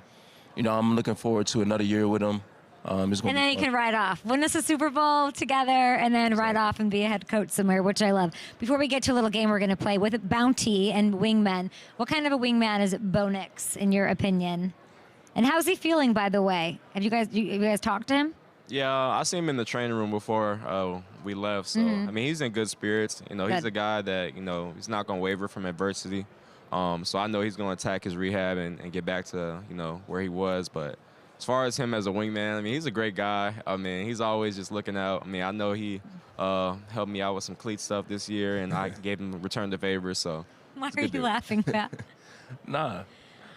you know, I'm looking forward to another year with him. And then he can ride off. Win us a Super Bowl together and then ride off and be a head coach somewhere, which I love. Before we get to a little game we're going to play with Bounty and wingmen, what kind of a wingman is Bo Nix, in your opinion? And how's he feeling, by the way? Have you guys talked to him? Yeah, I seen him in the training room before we left. So, I mean, he's in good spirits. You know, he's a guy that, you know, he's not going to waver from adversity. So I know he's going to attack his rehab and get back to, you know, where he was. But as far as him as a wingman, I mean, he's a great guy. I mean, he's always just looking out. I mean, I know he helped me out with some cleat stuff this year, and I gave him a return the favor. So why are you laughing, Pat? Nah.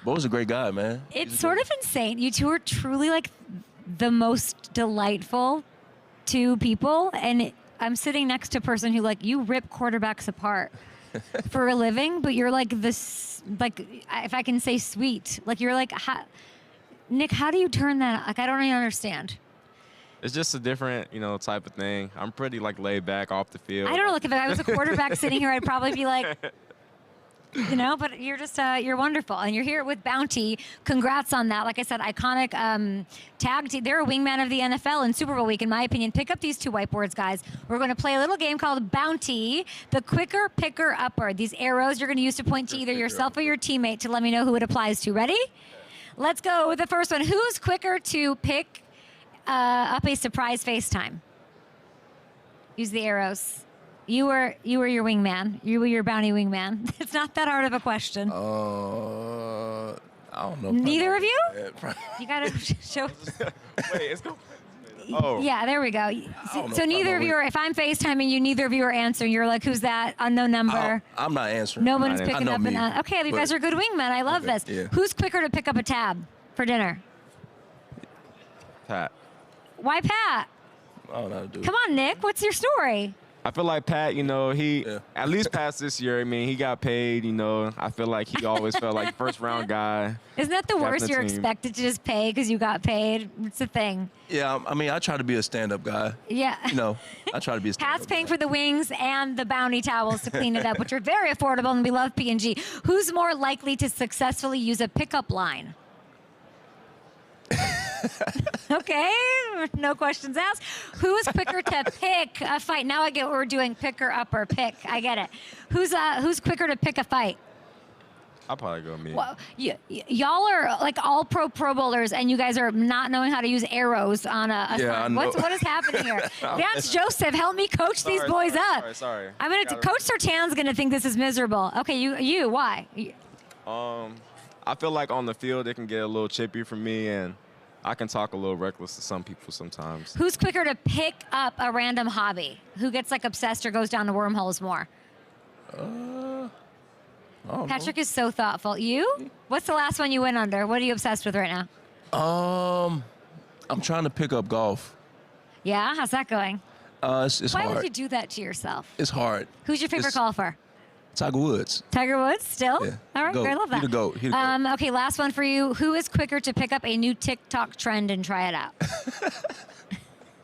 Bo's a great guy, man. It's sort of insane. You two are truly like the most delightful two people. And I'm sitting next to a person who, like, you rip quarterbacks apart for a living, but you're like this, like, if I can say sweet, like you're like, Nick, how do you turn that? Like, I don't even understand. It's just a different, you know, type of thing. I'm pretty, like, laid back off the field. I don't know. Like, if I was a quarterback sitting here, I'd probably be like, you know, but you're just, you're wonderful. And you're here with Bounty. Congrats on that. Like I said, iconic tag team. They're a wingman of the NFL in Super Bowl week, in my opinion. Pick up these two whiteboards, guys. We're going to play a little game called Bounty, the quicker, picker, upper. These arrows you're going to use to point to either yourself or your teammate to let me know who it applies to. Ready? Let's go with the first one. Who's quicker to pick up a surprise FaceTime? Use the arrows. You were your wingman. You were your Bounty wingman. It's not that hard of a question. I don't know. Neither of you? You got to show. Wait, it's going. Oh. Yeah, there we go. So neither of you are, if I'm FaceTiming you, neither of you are answering. You're like, who's that? Unknown number. I'm not answering. No one's picking up. Okay, you guys are good wingmen. I love this. Yeah. Who's quicker to pick up a tab for dinner? Pat. Why Pat? I don't know how to do it. Come on, Nick. What's your story? I feel like Pat, you know, he at least past this year. I mean, he got paid, you know. I feel like he always felt like first round guy. Isn't that the worst? You're expected to just pay because you got paid. It's a thing. Yeah, I mean, I try to be a stand-up guy. Yeah. You know, I try to be a stand-up Pat's paying for the wings and the Bounty towels to clean it up, which are very affordable, and we love P&G. Who's more likely to successfully use a pickup line? Okay, no questions asked. Who is quicker to pick a fight? Now I get what we're doing, pick or up or pick. I get it. Who's quicker to pick a fight? I'll probably go me. Well, y'all are like all pro bowlers, and you guys are not knowing how to use arrows on a Yeah, I know. what is happening here? Vance Joseph, help me coach these boys up. Sorry. I'm gonna Coach Surtain's gonna think this is miserable. Okay, you why? I feel like on the field it can get a little chippy for me, and I can talk a little reckless to some people sometimes. Who's quicker to pick up a random hobby? Who gets like obsessed or goes down the wormholes more? Patrick is so thoughtful. You? What's the last one you went under? What are you obsessed with right now? I'm trying to pick up golf. Yeah? How's that going? It's Why hard. would you do that to yourself? It's hard. Who's your favorite golfer? Tiger Woods. Tiger Woods, still? Yeah. All right, Goat. I love that. He the goat. He the goat. Okay, last one for you. Who is quicker to pick up a new TikTok trend and try it out?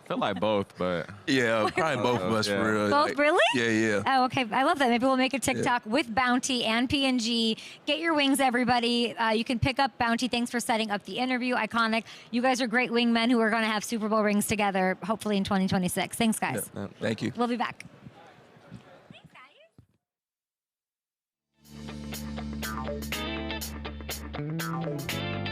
feel like both, but Yeah, probably both of us Yeah. for real. Both, really? Yeah. Oh, okay. I love that. Maybe we'll make a TikTok with Bounty and P&G. Get your wings, everybody. You can pick up Bounty. Thanks for setting up the interview. Iconic. You guys are great wingmen who are going to have Super Bowl rings together, hopefully in 2026. Thanks, guys. Yeah. Thank you. We'll be back. Thanks, guys.